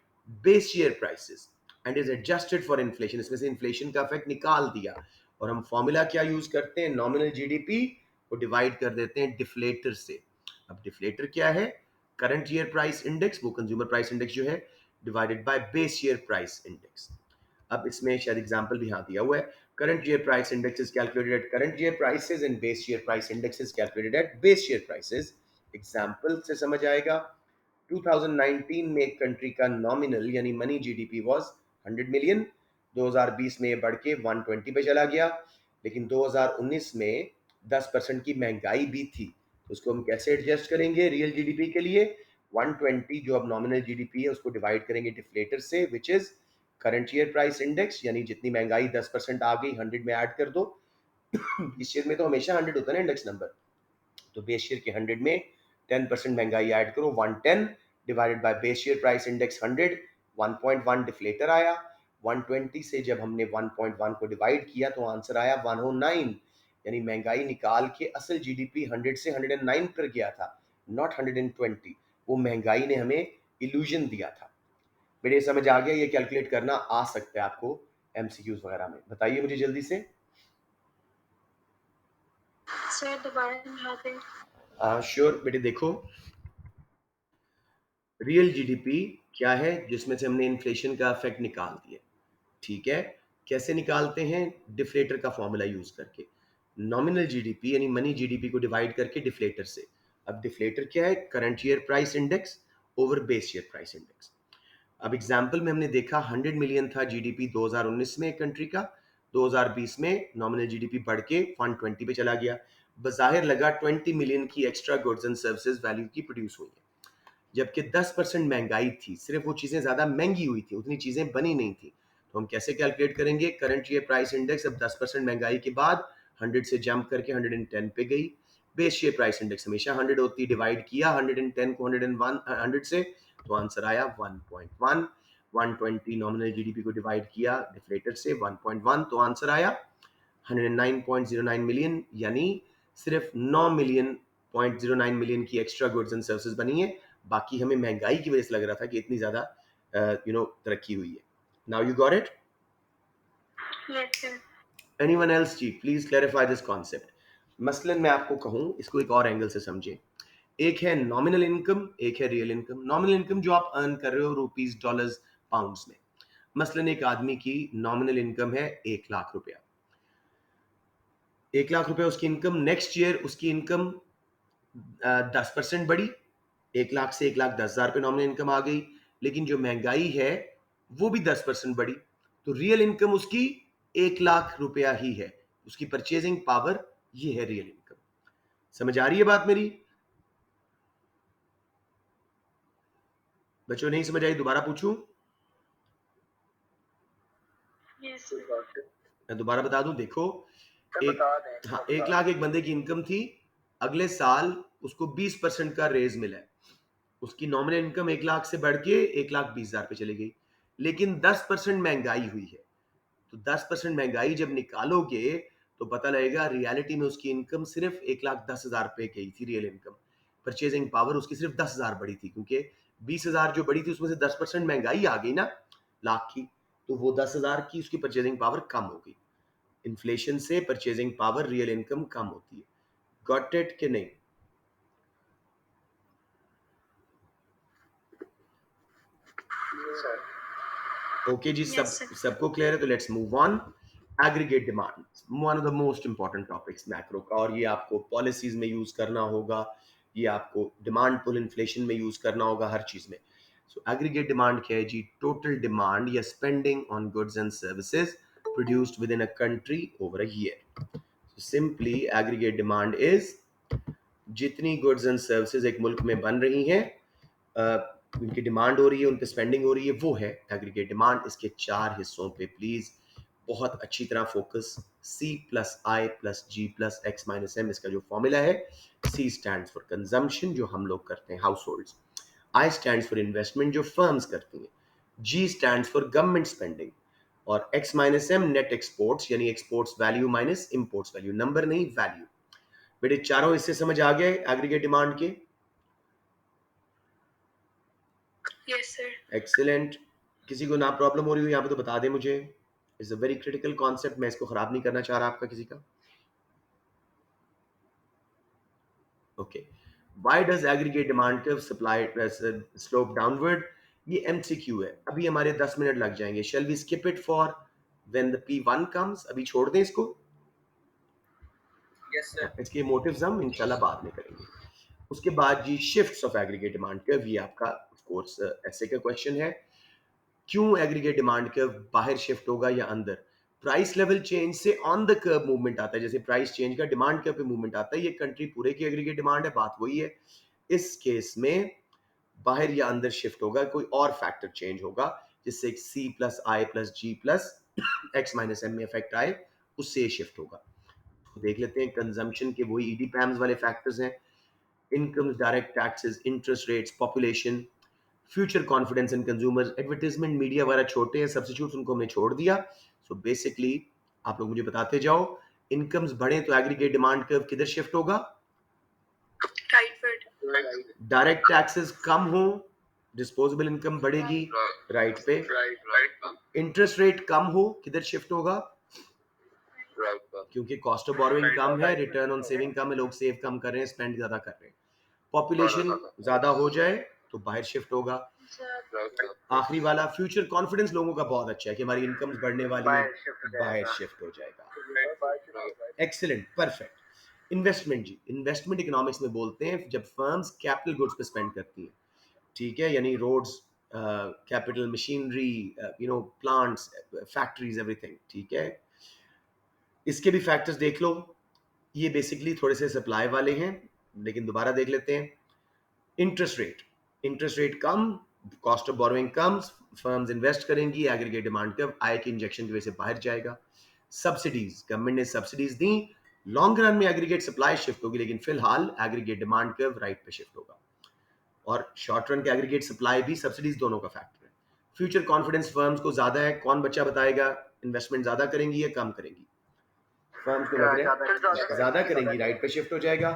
base year prices and is adjusted for inflation. इसमें से inflation का effect निकाल दिया. और हम formula क्या use करते हैं? Nominal GDP को divide कर देते हैं deflator से. अब deflator क्या है? करंट ईयर प्राइस इंडेक्स, वो कंज्यूमर प्राइस इंडेक्स जो है, divided by base year price index. अब इसमें शायद एग्जांपल भी यहाँ दिया हुआ है। Current year price index is calculated at current year prices and base year price index is calculated at base year prices. Example से समझ आएगा। 2019 में एक कंट्री का नॉमिनल यानी मनी जीडीपी वाज 100 मिलियन। 2020 में ये बढ़ के 120 पे चला गया, लेकिन 2019 में 10% की महंगाई भी थी। उसको हम कैसे एडजस्ट करेंगे? रियल जीडीपी के लिए 120 जो अब नॉमिनल जीडीपी है उसको डिवाइड करेंगे डिफ्लेटर से, which is current year price index, यानी जितनी महंगाई 10% आ गई 100 में ऐड कर दो। इस ईयर में तो हमेशा 100 होता है ना इंडेक्स नंबर, तो बेस ईयर के 100 में 10% महंगाई ऐड करो, 110 divided by base year price index 100, 1.1 deflator आया। 120 से जब हमने 1.1 को डिवाइड किया तो आंसर आया 109, यानी महंगाई निकाल के असल जीडीपी 100 से 109 पर गया था, नॉट 120। वो महंगाई ने हमें इल्यूजन दिया था। बेटे समझ आ गया? ये कैलकुलेट करना आ सकता है आपको एमसीक्यूज वगैरह में। बताइए मुझे जल्दी से। सर दोबारा समझा दें। श्योर बेटे। देखो रियल जीडीपी क्या है, जिसमें से हमने इन्फ्लेशन का इफेक्ट निकाल दिया। ठीक है, कैसे निकालते हैं? डिफ्लेटर का फॉर्मूला यूज करके। नॉमिनल जीडीपी यानी मनी जीडीपी को डिवाइड करके डिफ्लेटर से। अब डिफ्लेटर क्या है? Current year price index over base year price index. अब एग्जांपल में हमने देखा 100 मिलियन था जीडीपी 2019 में एक कंट्री का, 2020 में नॉमिनल जीडीपी बढ़ के 120 पे चला गया। बज़ाहिर लगा 20 मिलियन की extra goods and services value की प्रोड्यूस हुई है, जबकि 10% महंगाई थी, सिर्फ वो चीजें ज्यादा महंगी हुई थी, उतनी चीजें बनी नहीं थी। तो हम कैसे कैलकुलेट करेंगे? करंट ईयर प्राइस इंडेक्स अब 10% महंगाई के बाद 100 से जंप करके 110 पे गई। बेस ईयर प्राइस इंडेक्स हमेशा 100 होती, डिवाइड किया 110 को 101 से, तो आंसर आया 1.1। 120 नॉमिनल जीडीपी को डिवाइड किया डिफ्लेटर से 1.1, तो आंसर आया 109.09 मिलियन, यानी सिर्फ 9 मिलियन 0.09 मिलियन की एक्स्ट्रा गुड्स एंड सर्विसेज बनी है। बाकी हमें महंगाई की वजह से लग रहा था कि इतनी ज्यादा तरक्की हुई है। Now you got it? Yes sir. Anyone else जी? Please clarify this concept. मसलन मैं आपको कहूं, इसको एक और एंगल से समझें। एक है नॉमिनल इनकम, एक है रियल इनकम। नॉमिनल इनकम जो आप अर्न कर रहे हो रुपीज, डॉलर्स, पाउंड्स में। मसलन एक आदमी की नॉमिनल इनकम है 1 लाख रुपया। 1 लाख रुपया उसकी इनकम। नेक्स्ट ईयर उसकी इनकम 10% बढ़ी, 1 लाख से 1,10,000 रुपये नॉमिनल इनकम आ गई, लेकिन जो महंगाई है वो भी 10% बढ़ी, तो रियल इनकम उसकी 1 लाख रुपया ही है। उसकी परचेजिंग पावर ये है रियल इनकम। समझ आ रही है बात मेरी? बच्चों नहीं समझ आई? दोबारा पूछूं? मैं दोबारा बता दूं। देखो हाँ, 1 लाख एक बंदे की इनकम थी, अगले साल उसको 20% का रेज मिला है, उसकी नॉमिनल इनकम 1 लाख से बढ़ के 1,20,000 पे चली गई, लेकिन 10% महंगाई हुई है। तो 10% महंगाई जब निकालोगे तो पता लगेगा रियलिटी में उसकी इनकम सिर्फ 1,10,000 पे गई थी रियल इनकम। परचेजिंग पावर उसकी सिर्फ 10,000 बढ़ी थी, क्योंकि 20,000 जो बड़ी थी उसमें से 10% महंगाई आ गई ना लाख की, तो वो 10,000 की उसकी परचेजिंग पावर कम हो गई। इन्फ्लेशन से परचेजिंग पावर, रियल इनकम कम होती है। गॉट इट कि नहीं? ओके जी, सबको क्लियर है? तो let's move on. Aggregate demand, one of the most important topics macro का, और ये आपको पॉलिसीज में यूज करना होगा, ये आपको डिमांड पुल इन्फ्लेशन में यूज करना होगा, हर चीज में। सो एग्रीगेट डिमांड क्या है जी? टोटल डिमांड या spending on goods and services produced with in a country over a year. Simply aggregate demand is जितनी गुड्स एंड सर्विसेज एक मुल्क में बन रही हैं, उनकी डिमांड हो रही है, उन पर स्पेंडिंग हो रही है, वो है एग्रीगेट डिमांड। इसके 4 हिस्सों पे प्लीज बहुत अच्छी तरह फोकस। C प्लस आई प्लस जी प्लस एक्स माइनस एम, इसका जो फॉर्मूला है। C स्टैंड फॉर कंजम्पशन, जो हम लोग करते हैं, household. I stand for investment, जो फर्म्स करती हैं। G stand for government spending. और X minus M net exports, यानी exports value minus imports value, number नहीं वैल्यू। बेटे चारों हिस्से समझ आ गए एग्रीगेट डिमांड के? Yes sir. एक्सीलेंट। किसी को ना प्रॉब्लम हो रही हो यहाँ पे तो बता दें मुझे। It's a very critical concept, मैं इसको खराब नहीं करना चाह रहा आपका किसी का। Okay, why does aggregate demand curve supply slope downward? ये एमसीक्यू है, अभी हमारे 10 मिनट लग जाएंगे। Shall we skip it for when the P1 comes? अभी छोड़ दें इसको? Yes sir. इसके मोटिव्स हम इंशाल्लाह बाद में करेंगे। उसके बाद जी shifts of aggregate demand curve, ये आपका ऑफ कोर्स ऐसे का क्वेश्चन है। क्यों एग्रीगेट डिमांड कर्व बाहर शिफ्ट होगा या अंदर? प्राइस लेवल चेंज से ऑन द कर्व मूवमेंट आता है, जैसे प्राइस चेंज का डिमांड कर्व पे मूवमेंट आता है। ये कंट्री पूरे की एग्रीगेट डिमांड है, बात वही है। इस केस में बाहर या अंदर शिफ्ट होगा, कोई और फैक्टर चेंज होगा जिससे C प्लस आई प्लस जी प्लस एक्स माइनस एम में इफेक्ट आए, उससे शिफ्ट होगा। तो देख लेते हैं कंजम्पशन के वही ईडीपैम्स वाले फैक्टर्स हैं। Incomes, direct taxes, interest rates, population, future confidence in consumers. Advertisement media वगैरह छोटे हैं, सब्स्टिट्यूट उनको हमने छोड़ दिया। सो बेसिकली आप लोग मुझे बताते जाओ, इनकम्स बढ़े तो एग्रीगेट डिमांड कर्व किधर शिफ्ट होगा? राइटवर्ड। डायरेक्ट टैक्सेस कम हो, डिस्पोजेबल इनकम बढ़ेगी, राइट पे। इंटरेस्ट रेट कम हो, किधर शिफ्ट होगा? क्योंकि कॉस्ट ऑफ बोरोइंग कम है, रिटर्न ऑन सेविंग कम है, लोग सेव कम कर रहे हैं, स्पेंड ज्यादा कर रहे हैं। पॉपुलेशन ज्यादा हो जाए तो बाहर शिफ्ट होगा। आखिरी वाला, फ्यूचर कॉन्फिडेंस लोगों का बहुत अच्छा है कि हमारी इनकम्स बढ़ने वाली है, बाहर शिफ्ट हो जाएगा। Excellent, perfect. इन्वेस्टमेंट जी, इन्वेस्टमेंट इकोनॉमिक्स में बोलते हैं जब फर्म्स कैपिटल गुड्स पे स्पेंड करती हैं, ठीक है, यानी roads, capital, machinery, plants, factories, everything, ठीक है। इसके भी फैक्टर्स देख लो, ये बेसिकली थोड़े से सप्लाई वाले हैं, लेकिन दोबारा देख लेते हैं। Interest rate, interest rate come, cost of borrowing come, firms invest करेंगी, एग्रीगेट डिमांड कर्व आय के इंजेक्शन की वजह से बाहर जाएगा। सब्सिडीज, गवर्नमेंट ने सब्सिडीज दी, लॉन्ग रन में एग्रीगेट सप्लाई शिफ्ट होगी, लेकिन फिलहाल एग्रीगेट डिमांड कर्व राइट पे शिफ्ट होगा। और शॉर्ट रन के एग्रीगेट सप्लाई भी सब्सिडीज दोनों का फैक्टर है। फ्यूचर कॉन्फिडेंस फर्म्स को ज्यादा है, कौन बच्चा बताएगा इन्वेस्टमेंट ज्यादा करेंगी या कम करेंगी? फर्म्स को लग रहा है ज्यादा करेंगी, राइट पे शिफ्ट हो जाएगा।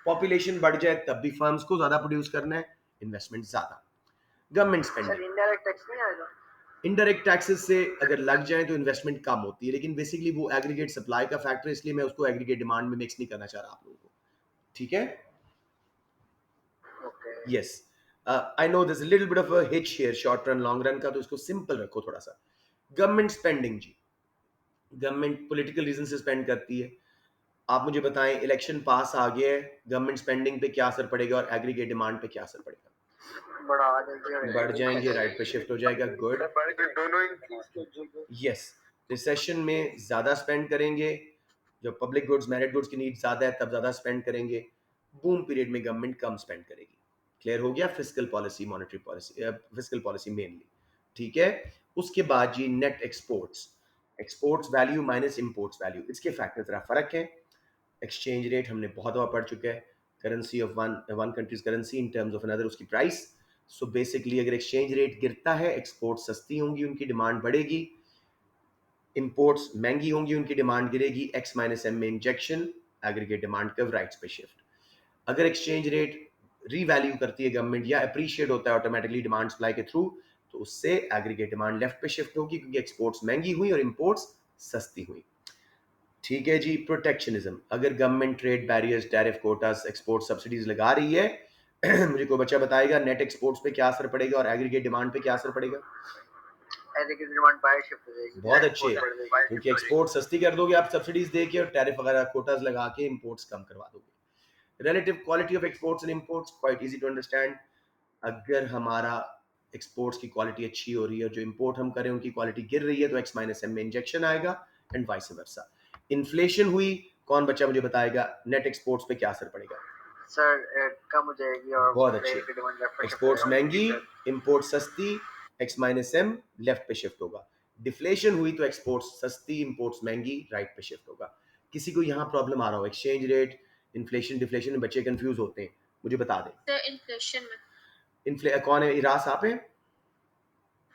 पॉपुलेशन बढ़ जाए तब भी फर्म्स को ज्यादा प्रोड्यूस करना है, इन्वेस्टमेंट ज्यादा। गवर्नमेंट स्पेंडिंग, इनडायरेक्ट टैक्स नहीं आएगा? इनडायरेक्ट टैक्सेस से अगर लग जाए तो इन्वेस्टमेंट कम होती है, लेकिन बेसिकली वो एग्रीगेट सप्लाई का फैक्टर है, इसलिए मैं उसको एग्रीगेट डिमांड में मिक्स नहीं करना चाह रहा आप लोगों को, ठीक है? Yes, I know this little bit of a hitch here, short run long run का, तो इसको सिंपल रखो थोड़ा सा। गवर्नमेंट स्पेंडिंग जी, गवर्नमेंट पॉलिटिकल रीजन से स्पेंड करती है। आप मुझे बताएं, इलेक्शन पास आ गया है, गवर्नमेंट स्पेंडिंग पे क्या असर पड़ेगा और एग्रीगेट डिमांड पे क्या असर पड़ेगा? बढ़ जाएंगे, राइट पे शिफ्ट हो जाएगा, गुड। यस, रिसेशन में ज्यादा स्पेंड करेंगे, जब पब्लिक गुड्स, मैरिट गुड्स की नीड ज्यादा है तब ज्यादा स्पेंड करेंगे। बूम पीरियड में गवर्नमेंट कम स्पेंड करेगी। क्लियर हो गया? Fiscal policy, monetary policy, fiscal policy mainly, ठीक है। उसके बाद जी net exports, exports value minus imports value, इसके फैक्टर जरा फर्क है। एक्सचेंज रेट हमने बहुत दफा पढ़ चुका है, currency of one countries currency in terms of another, उसकी प्राइस। सो बेसिकली अगर एक्सचेंज रेट गिरता है, एक्सपोर्ट सस्ती होंगी, उनकी डिमांड बढ़ेगी, इंपोर्ट्स महंगी होंगी, उनकी डिमांड गिरेगी। एक्स माइनस एम में injection, aggregate demand curve rights पे शिफ्ट। अगर एक्सचेंज रेट रीवैल्यू करती है गवर्नमेंट या अप्रिशिएट होता है ऑटोमेटिकली डिमांड सप्लाई के थ्रू, तो उससे एग्रीगेट डिमांड लेफ्ट पे शिफ्ट होगी क्योंकि एक्सपोर्ट्स महंगी हुई और इंपोर्ट्स सस्ती हुई। ठीक है जी। प्रोटेक्शनिज्म, अगर government trade barriers, tariff quotas, export subsidies लगा रही है मुझे कोई बच्चा बताएगा नेट एक्सपोर्ट्स पे क्या असर पड़ेगा और एग्रीगेट डिमांड पे क्या असर पड़ेगा? एग्रीगेट डिमांड बाय शिफ्ट हो जाएगी, बहुत अच्छे, क्योंकि एक्सपोर्ट सस्ती कर दोगे आप सब्सिडीज देके और टैरिफ वगैरह कोटास लगा के इंपोर्ट्स कम करवा दोगे। Relative quality of exports and imports quite easy to understand. अगर हमारा एक्सपोर्ट्स की क्वालिटी अच्छी हो रही है, जो इंपोर्ट हम करें उनकी क्वालिटी गिर रही है, तो एक्स माइनस एम में इंजेक्शन आएगा एंड वाइस वर्सा। इन्फ्लेशन हुई, कौन बच्चा मुझे बताएगा नेट एक्सपोर्ट्स पे क्या असर पड़ेगा? सर कम हो जाएगी और बहुत अच्छे, एक्सपोर्ट्स महंगी, इंपोर्ट सस्ती, एक्स माइनस एम लेफ्ट पे शिफ्ट होगा। डिफ्लेशन हुई तो एक्सपोर्ट्स सस्ती, इंपोर्ट्स महंगी, राइट पे शिफ्ट होगा। किसी को यहाँ प्रॉब्लम आ रहा हो एक्सचेंज रेट, इन्फ्लेशन, डिफ्लेशन में बच्चे कंफ्यूज होते हैं, मुझे बता दें। सर इन्फ्लेशन में कौन है इरास, आप हैं?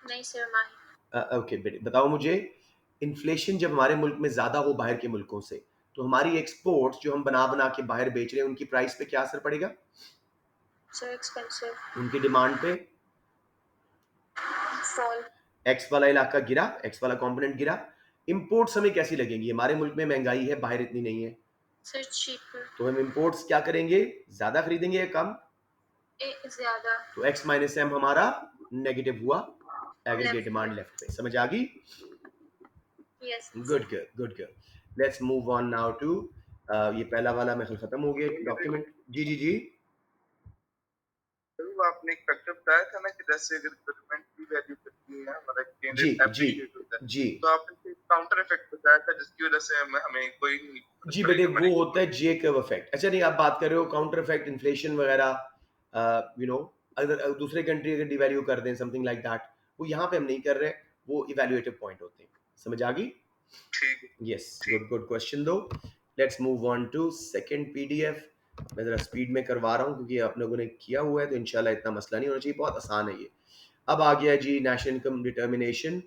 नहीं सर, माही। ओके बेटे बताओ मुझे, इन्फ्लेशन जब हमारे मुल्क में ज्यादा हो बाहर के मुल्कों से, तो हमारी एक्सपोर्ट्स जो हम बना बना के बाहर बेच रहे हैं उनकी प्राइस पे क्या असर पड़ेगा? सर एक्सपेंसिव, उनकी डिमांड पे फॉल। एक्स वाला इलाका गिरा, एक्स वाला कंपोनेंट गिरा। इंपोर्ट्स हमें कैसी लगेंगी? हमारे मुल्क में महंगाई है, बाहर इतनी नहीं है, सर चीपर, तो हम इंपोर्ट्स क्या करेंगे, ज्यादा खरीदेंगे या कम? ज्यादा। तो एक्स माइनस एम हमारा नेगेटिव हुआ, एग्रीगेट डिमांड लेफ्ट पे। समझ आ गई? Yes. Good girl, good girl. Let's move on now to ये पहला वाला मेरे ख्याल खत्म हो गया डॉक्यूमेंट। जी जी जी। आपने एक फैक्टर बताया था ना कि जैसे अगर गवर्नमेंट की वैल्यू करती है हमारा एक्सचेंज जी रेट जी एप्रिशिएट होता है, जी तो आपने काउंटर इफेक्ट बताया था जिसकी वजह से हमें कोई जी बेटे, वो होता है जे कर्व इफेक्ट। अच्छा नहीं, आप बात कर रहे हो काउंटर इफेक्ट, इन्फ्लेशन वगैरह, यू नो, अगर दूसरे कंट्री अगर डिवैल्यू कर दें समथिंग लाइक दैट, वो यहाँ पे हम नहीं कर रहे, वो इवैल्यूएटिव पॉइंट होते हैं। समझ आ गई? ठीक है। यस, गुड गुड क्वेश्चन दो। Let's move on to second PDF. मैं जरा स्पीड में करवा रहा हूँ क्योंकि आप लोगों ने किया हुआ है, तो इंशाल्लाह इतना मसला नहीं होना चाहिए, बहुत आसान है ये। अब आ गया जी national income determination,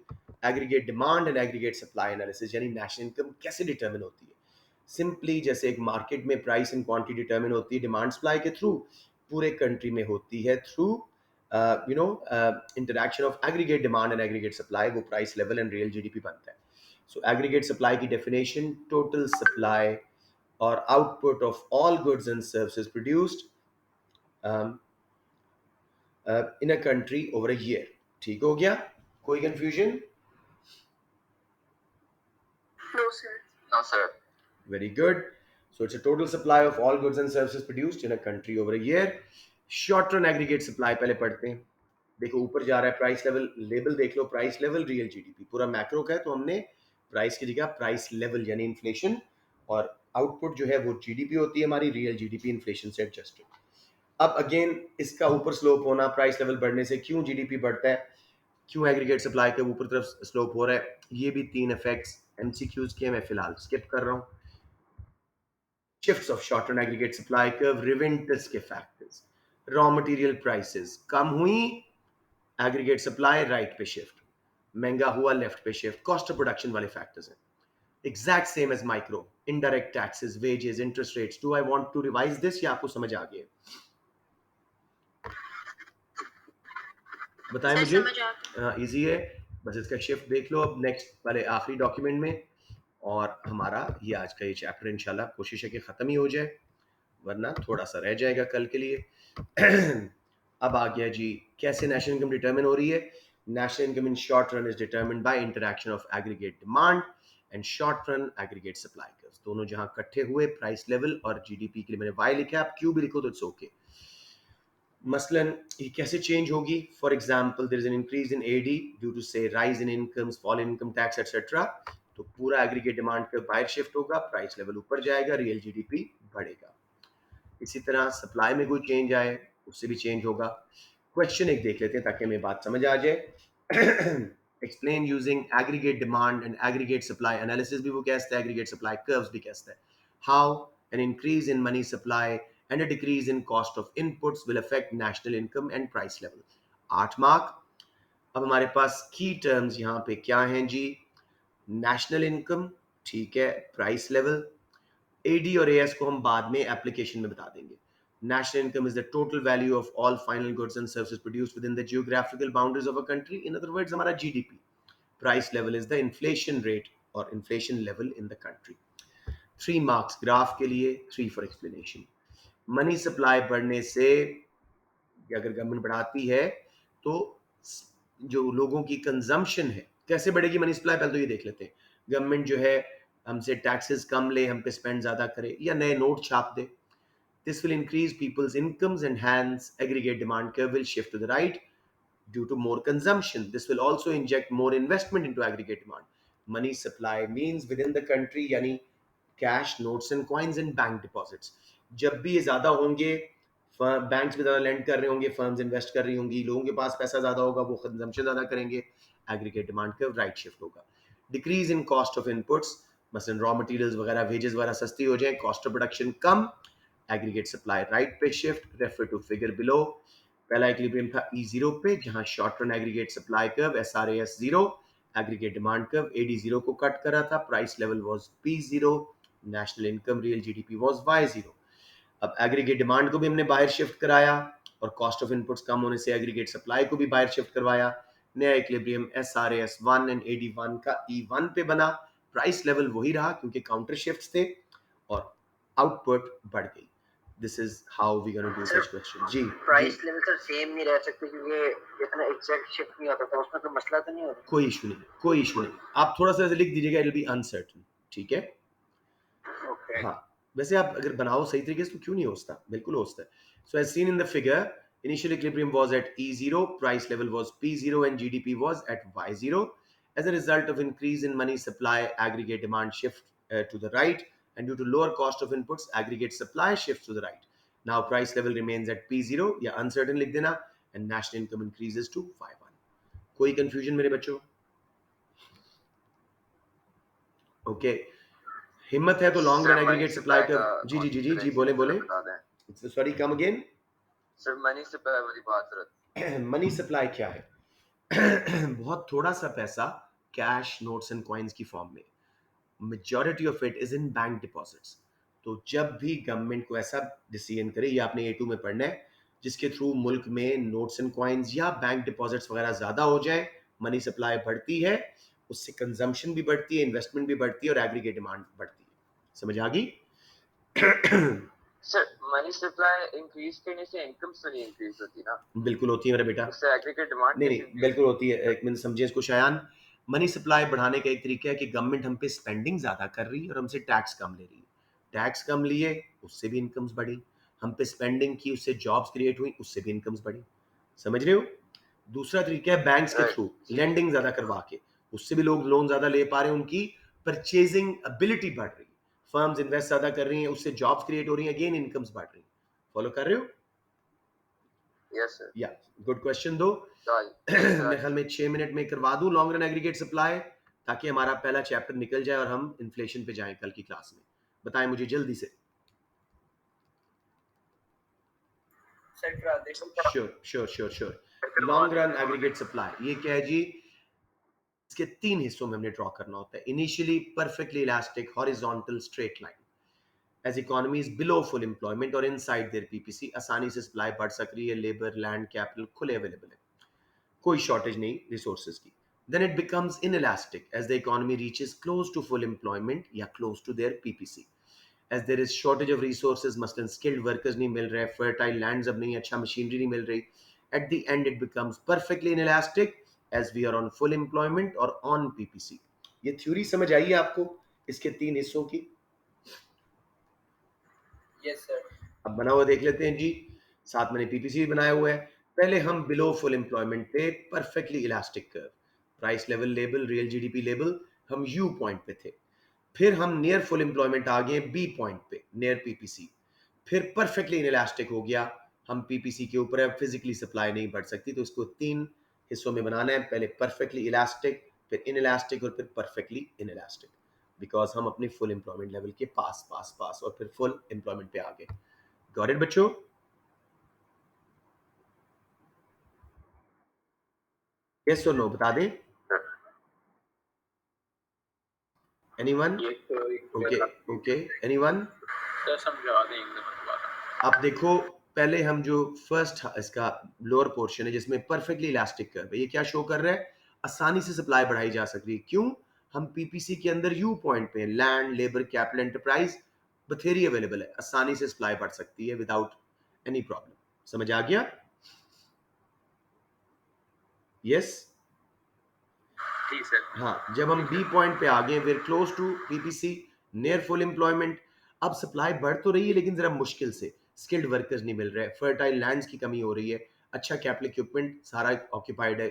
aggregate demand and aggregate supply analysis, यानी नेशनल इनकम कैसे डिटर्मिन होती है। सिंपली जैसे एक मार्केट में प्राइस एंड क्वांटिटी डिटर्मिन होती है डिमांड सप्लाई के थ्रू, पूरे कंट्री में होती है through you know interaction of aggregate demand and aggregate supply, वो price level and real GDP बनता है। सो एग्रीगेट सप्लाई की डेफिनेशन, टोटल सप्लाई और output of all goods and services produced in a country over a year. ठीक हो गया? कोई confusion? No sir. No sir. Very good. So it's a total supply of all goods and services produced in a country over a year. Short run aggregate supply पहले पढ़ते हैं। देखो ऊपर जा रहा है प्राइस लेवल, लेबल देख लो, price level real GDP, पूरा मैक्रो का है, तो हमने प्राइस की जगह प्राइस लेवल यानी इन्फ्लेशन, और आउटपुट जो है वो जीडीपी होती है हमारी, रियल जीडीपी इन्फ्लेशन से एडजस्टेड। अब अगेन इसका ऊपर स्लोप होना, प्राइस लेवल बढ़ने से क्यों जीडीपी बढ़ता है, क्यों एग्रीगेट सप्लाई के ऊपर तरफ स्लोप हो रहा है, ये भी तीन इफेक्ट्स एमसीक्यूज के, मैं फिलहाल स्किप कर रहा हूँ। Shifts of short run aggregate supply curve, Reventus के factors, raw material prices कम हुई, aggregate supply right पे shift, महंगा हुआ left पे shift, cost of production वाले factors हैं। Exact same as micro, indirect taxes, wages, interest rates. Do I want to revise this या आपको समझ आ गया? बताएं मुझे। इजी है, बस इसका शिफ्ट देख लो अब नेक्स्ट वाले आखिरी डॉक्यूमेंट में, और हमारा ये आज का ये चैप्टर इंशाल्लाह कोशिश है कि ख़त्म ही हो जाए, वरना थोड़ा सा रह जाएगा कल के लिए। अब आ गया जी कैसे नेशनल इनकम डिटरमिन हो रही है। National income in short run is determined bye interaction of aggregate demand and short run aggregate supply curves, दोनों जहां इकट्ठे हुए, प्राइस लेवल और जीडीपी के लिए मैंने वाई लिखा है, आप क्यू भी लिखो तो इट्स ओके। मसलन ये कैसे चेंज होगी, for example there is an increase in AD due to say rise in incomes, fall in income tax etcetera, तो पूरा एग्रीगेट डिमांड का बाहर शिफ्ट होगा, प्राइस लेवल ऊपर जाएगा, रियल जीडीपी बढ़ेगा। इसी तरह सप्लाई में कोई चेंज आए उससे भी चेंज होगा। क्वेश्चन एक देख लेते हैं ताकि हमें बात समझ आ जाए। Explain using aggregate demand and aggregate supply analysis भी वो कहता है, एग्रीगेट सप्लाई कर्व्स भी कहता है। How an increase in money supply and a decrease in cost of inputs will affect national income and price level. 8 mark. अब हमारे पास की टर्म्स यहाँ पे क्या हैं जी, नेशनल इनकम, ठीक है, प्राइस लेवल, एडी और एएस को हम बाद में एप्लीकेशन में बता देंगे। National income is the total value of all final goods and services produced within the geographical boundaries of a country. In other words, हमारा GDP. Price level is the inflation rate or inflation level in the country. 3 marks graph के लिए, 3 for explanation. Money supply बढ़ने से अगर government बढ़ाती है तो जो लोगों की कंजम्पशन है कैसे बढ़ेगी मनी सप्लाई, पहले तो ये देख लेते हैं. गवर्नमेंट जो है हमसे टैक्सेस कम ले, हम पे स्पेंड ज्यादा करे या नए नोट छाप दे. This will increase people's incomes and hence aggregate demand curve will shift to the right due to more consumption. This will also inject more investment into aggregate demand. Money supply means within the country यानी cash, notes and coins and bank deposits. जब भी ये ज्यादा होंगे, banks में ज्यादा land कर रहे होंगे, फर्म्स इन्वेस्ट कर रही होंगी, लोगों के पास पैसा ज्यादा होगा, वो कंजम्पशन ज्यादा करेंगे, aggregate demand curve right shift होगा. Decrease in cost of inputs, मसलन रॉ मटेरियल्स वगैरह, वेजेस वगैरह सस्ती हो जाए, कॉस्ट ऑफ प्रोडक्शन कम, एग्रीगेट सप्लाई राइट पे shift. Refer to figure below. पहला इक्विलिब्रियम था E0 पे, जहां short run aggregate supply curve SRAS 0, aggregate demand curve AD0 को कट करा था, price level was P0, national income real GDP was Y0. अब aggregate demand को भी हमने बाहर शिफ्ट कराया और कॉस्ट ऑफ इनपुट्स कम होने से एग्रीगेट सप्लाई को भी बाहर शिफ्ट करवाया. नया इक्विलिब्रियम SRAS 1 एंड AD1 का E1 पे बना. प्राइस लेवल वही रहा क्योंकि काउंटर शिफ्ट्स थे और आउटपुट बढ़ गई. This is how we gonna do such question. जी प्राइस लेवल सर सेम नहीं रह सकते क्योंकि इतना एग्जैक्ट शिफ्ट नहीं होता, तो उसमें कोई मसला तो नहीं होता? कोई इशू नहीं, कोई इशू नहीं. आप थोड़ा सा लिख दीजिएगा, इट विल बी अनसर्टेन. ठीक है. ओके. हाँ, वैसे आप अगर बनाओ सही तरीके से तो क्यों नहीं होता, बिल्कुल होता है. So as seen in the figure, initial equilibrium was at E0, price level was P0 and GDP was at Y0. As a result of increase in money supply, aggregate demand shift to the right, and due to lower cost of inputs, aggregate supply shifts to the right. Now price level remains at P0 या uncertain लिख देना, and national income increases to Y1. कोई confusion मेरे बच्चों? Okay. हिम्मत है तो long run aggregate supply कर. जी जी जी जी जी बोले बोले. Sorry, come again. Sir money supply वाली बात कर. मनी सप्लाई क्या है? बहुत थोड़ा सा पैसा कैश, नोट्स एंड कॉइन्स की फॉर्म में. Majority of it is in bank deposits. तो जब भी गवर्नमेंट को ऐसा डिसीजन करे, ये आपने A2 में पढ़ना है, जिसके थ्रू मुल्क में नोट्स एंड कॉइन्स या बैंक डिपॉजिट्स वगैरह ज्यादा हो जाए, मनी सप्लाई बढ़ती है, उससे कंजम्पशन भी बढ़ती है, इन्वेस्टमेंट भी बढ़ती है और एग्रीगेट डिमांड बढ़ती है. समझ आ गई? सर मनी सप्लाई इंक्रीज करने से इनकम्स तो नहीं इंक्रीज होती ना? बिल्कुल होती है मेरा बेटा. उससे एग्रीगेट डिमांड नहीं नहीं, बिल्कुल होती है. एक मिनट समझिए इसको शयान. मनी सप्लाई बढ़ाने का एक तरीका है कि गवर्नमेंट हम पे स्पेंडिंग ज्यादा कर रही है और हमसे टैक्स कम ले रही है. टैक्स कम लिए, उससे भी इनकम्स बढ़ी. हम पे स्पेंडिंग की, उससे जॉब्स क्रिएट हुई, उससे भी इनकम्स बढ़ी. समझ रहे हो? दूसरा तरीका है बैंक्स के थ्रू लेंडिंग ज्यादा करवा के, उससे भी लोग लोन ज्यादा ले पा रहे हैं, उनकी परचेजिंग एबिलिटी बढ़ रही है, फर्म्स इन्वेस्ट ज्यादा कर रही हैं, उससे जॉब्स क्रिएट हो रही हैं, अगेन इनकम्स बढ़ रही हैं. फॉलो कर रहे हो? Yes sir. या गुड क्वेश्चन. दो मैं ख्याल में 6 मिनट में करवा दूं लॉन्ग रन एग्रीगेट सप्लाई, ताकि हमारा पहला चैप्टर निकल जाए और हम इन्फ्लेशन पे जाएं कल की क्लास में. बताएं मुझे जल्दी से. Sure sure sure sure. Long run aggregate supply ये क्या है जी? इसके 3 हिस्सों में हमने ड्रॉ करना होता है. Initially perfectly elastic horizontal straight line. As economy is below full employment और इनसाइड देयर पीपीसी, आसानी से सप्लाई बढ़ सक रही है, लेबर, लैंड, कैपिटल खुले अवेलेबल है, कोई शॉर्टेज नहीं रिसोर्सेज की. Then it becomes inelastic as the economy reaches close to full employment या close to their PPC. As there is shortage of resources, मसलन skilled workers नहीं मिल रहे, fertile lands अब नहीं, अच्छा machinery नहीं मिल रही. At the end it becomes perfectly inelastic as we are on full employment or on PPC. ये theory समझ आई है आपको इसके 3 हिस्सों की? Yes sir. अब बना हुआ देख लेते हैं जी. साथ मैंने पीपीसी भी बनाया हुआ है. पहले हम बिलो फुल एम्प्लॉयमेंट पे perfectly elastic curve, price level label, real GDP label, हम यू पॉइंट पे थे. फिर हम नियर फुल एम्प्लॉयमेंट आ गए बी पॉइंट पे नियर पीपीसी. फिर परफेक्टली इनइलास्टिक हो गया, हम पीपीसी के ऊपर है, फिजिकली सप्लाई नहीं बढ़ सकती. तो इसको 3 हिस्सों में बनाना है. पहले परफेक्टली इलास्टिक, फिर इनइलास्टिक और फिर परफेक्टली इनइलास्टिक, बिकॉज हम अपने फुल एम्प्लॉयमेंट लेवल के पास पास पास और फिर फुल एम्प्लॉयमेंट पे आ गए. गॉट इट बच्चों? यस और नो बता दें. Anyone? Okay okay, anyone? Sir समझा दें एकदम. अब देखो, पहले हम जो फर्स्ट इसका लोअर पोर्शन है जिसमें परफेक्टली इलास्टिक कर्व है, ये क्या शो कर रहा है? आसानी से सप्लाई बढ़ाई जा सकती है। क्यों? हम पीपीसी के अंदर यू पॉइंट पे, लैंड, लेबर, कैपिटल, एंटरप्राइज, बथेरी अवेलेबल है, आसानी से सप्लाई बढ़ सकती है विदाउट एनी प्रॉब्लम। समझ आ गया? यस? जी सर। हाँ, जब हम बी पॉइंट पे आ गए, where close to PPC, near full employment. अब सप्लाई बढ़ तो रही है लेकिन जरा मुश्किल से, स्किल्ड वर्कर्स नहीं मिल रहे, फर्टाइल लैंड्स की कमी हो रही है, अच्छा कैपिटल इक्विपमेंट सारा ऑक्यूपाइड है।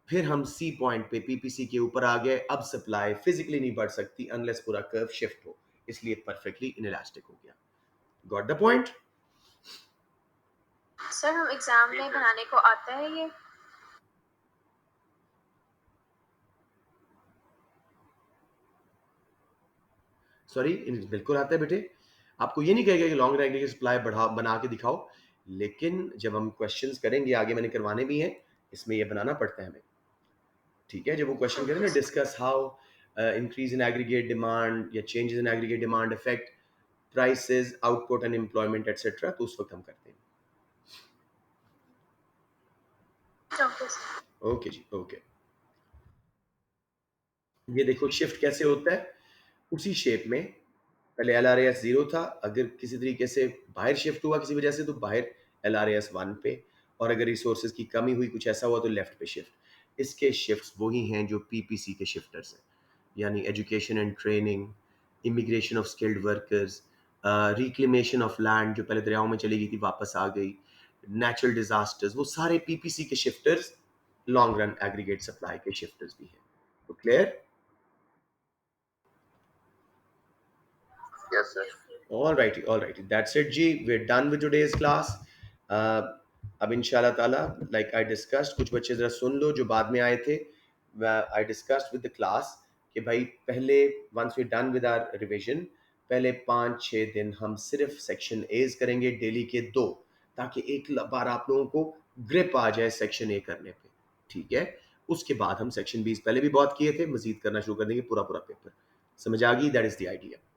फिर हम सी पॉइंट पे पीपीसी के ऊपर आ गए, अब सप्लाई फिजिकली नहीं बढ़ सकती अनलेस पूरा कर्व शिफ्ट हो, इसलिए परफेक्टली इनइलास्टिक हो गया। Got the point? सर हम एग्जाम में बनाने को आता है ये? सॉरी, बिल्कुल आता है बेटे। आपको ये नहीं कहेगा कि लॉन्ग रैंक की सप्लाई बढ़ा बना के दिखाओ, लेकिन जब हम क्वेश्चंस करेंगे आगे, मैंने करवाने भी हैं, इसमें ये बनाना पड़ता है हमें। ठीक है, जब वो क्वेश्चन करें ना, discuss how increase in aggregate demand या changes in aggregate demand affect prices, output and employment etcetera, तो उस वक्त हम करते हैं। ओके जी, ओके। ये देखो शिफ्ट कैसे होता है, उसी शेप में पहले एल आर एस 0 था, अगर किसी तरीके से बाहर शिफ्ट हुआ किसी वजह से तो बाहर एल आर एस 1 पे, और अगर रिसोर्सेज की कमी हुई, कुछ ऐसा हुआ तो लेफ्ट पे शिफ्ट। इसके शिफ्ट्स वही हैं जो पीपीसी के शिफ्टर्स हैं, यानी education and training, immigration of skilled workers, reclamation of land जो पहले दरियाओं में चली गई थी वापस आ गई, नेचुरल डिजास्टर्स, वो सारे पीपीसी के shifters long run aggregate supply के शिफ्टर्स भी हैं। तो clear? Yes sir. All righty. That's it, G. We're done with today's class. अब इंशाल्लाह ताला, like I discussed, कुछ बच्चे ज़रा सुन लो जो बाद में आए थे। I discussed with the class कि भाई पहले once we're done with our revision, पहले 5-6 दिन हम सिर्फ सेक्शन एज करेंगे, डेली के 2, ताकि एक बार आप लोगों को ग्रिप आ जाए सेक्शन ए करने पे। ठीक है? उसके बाद हम सेक्शन बीस पहले भी बहुत किए थे, मजीद करना शुरू कर देंगे, पूरा पेपर। समझ आ गई? That is the idea.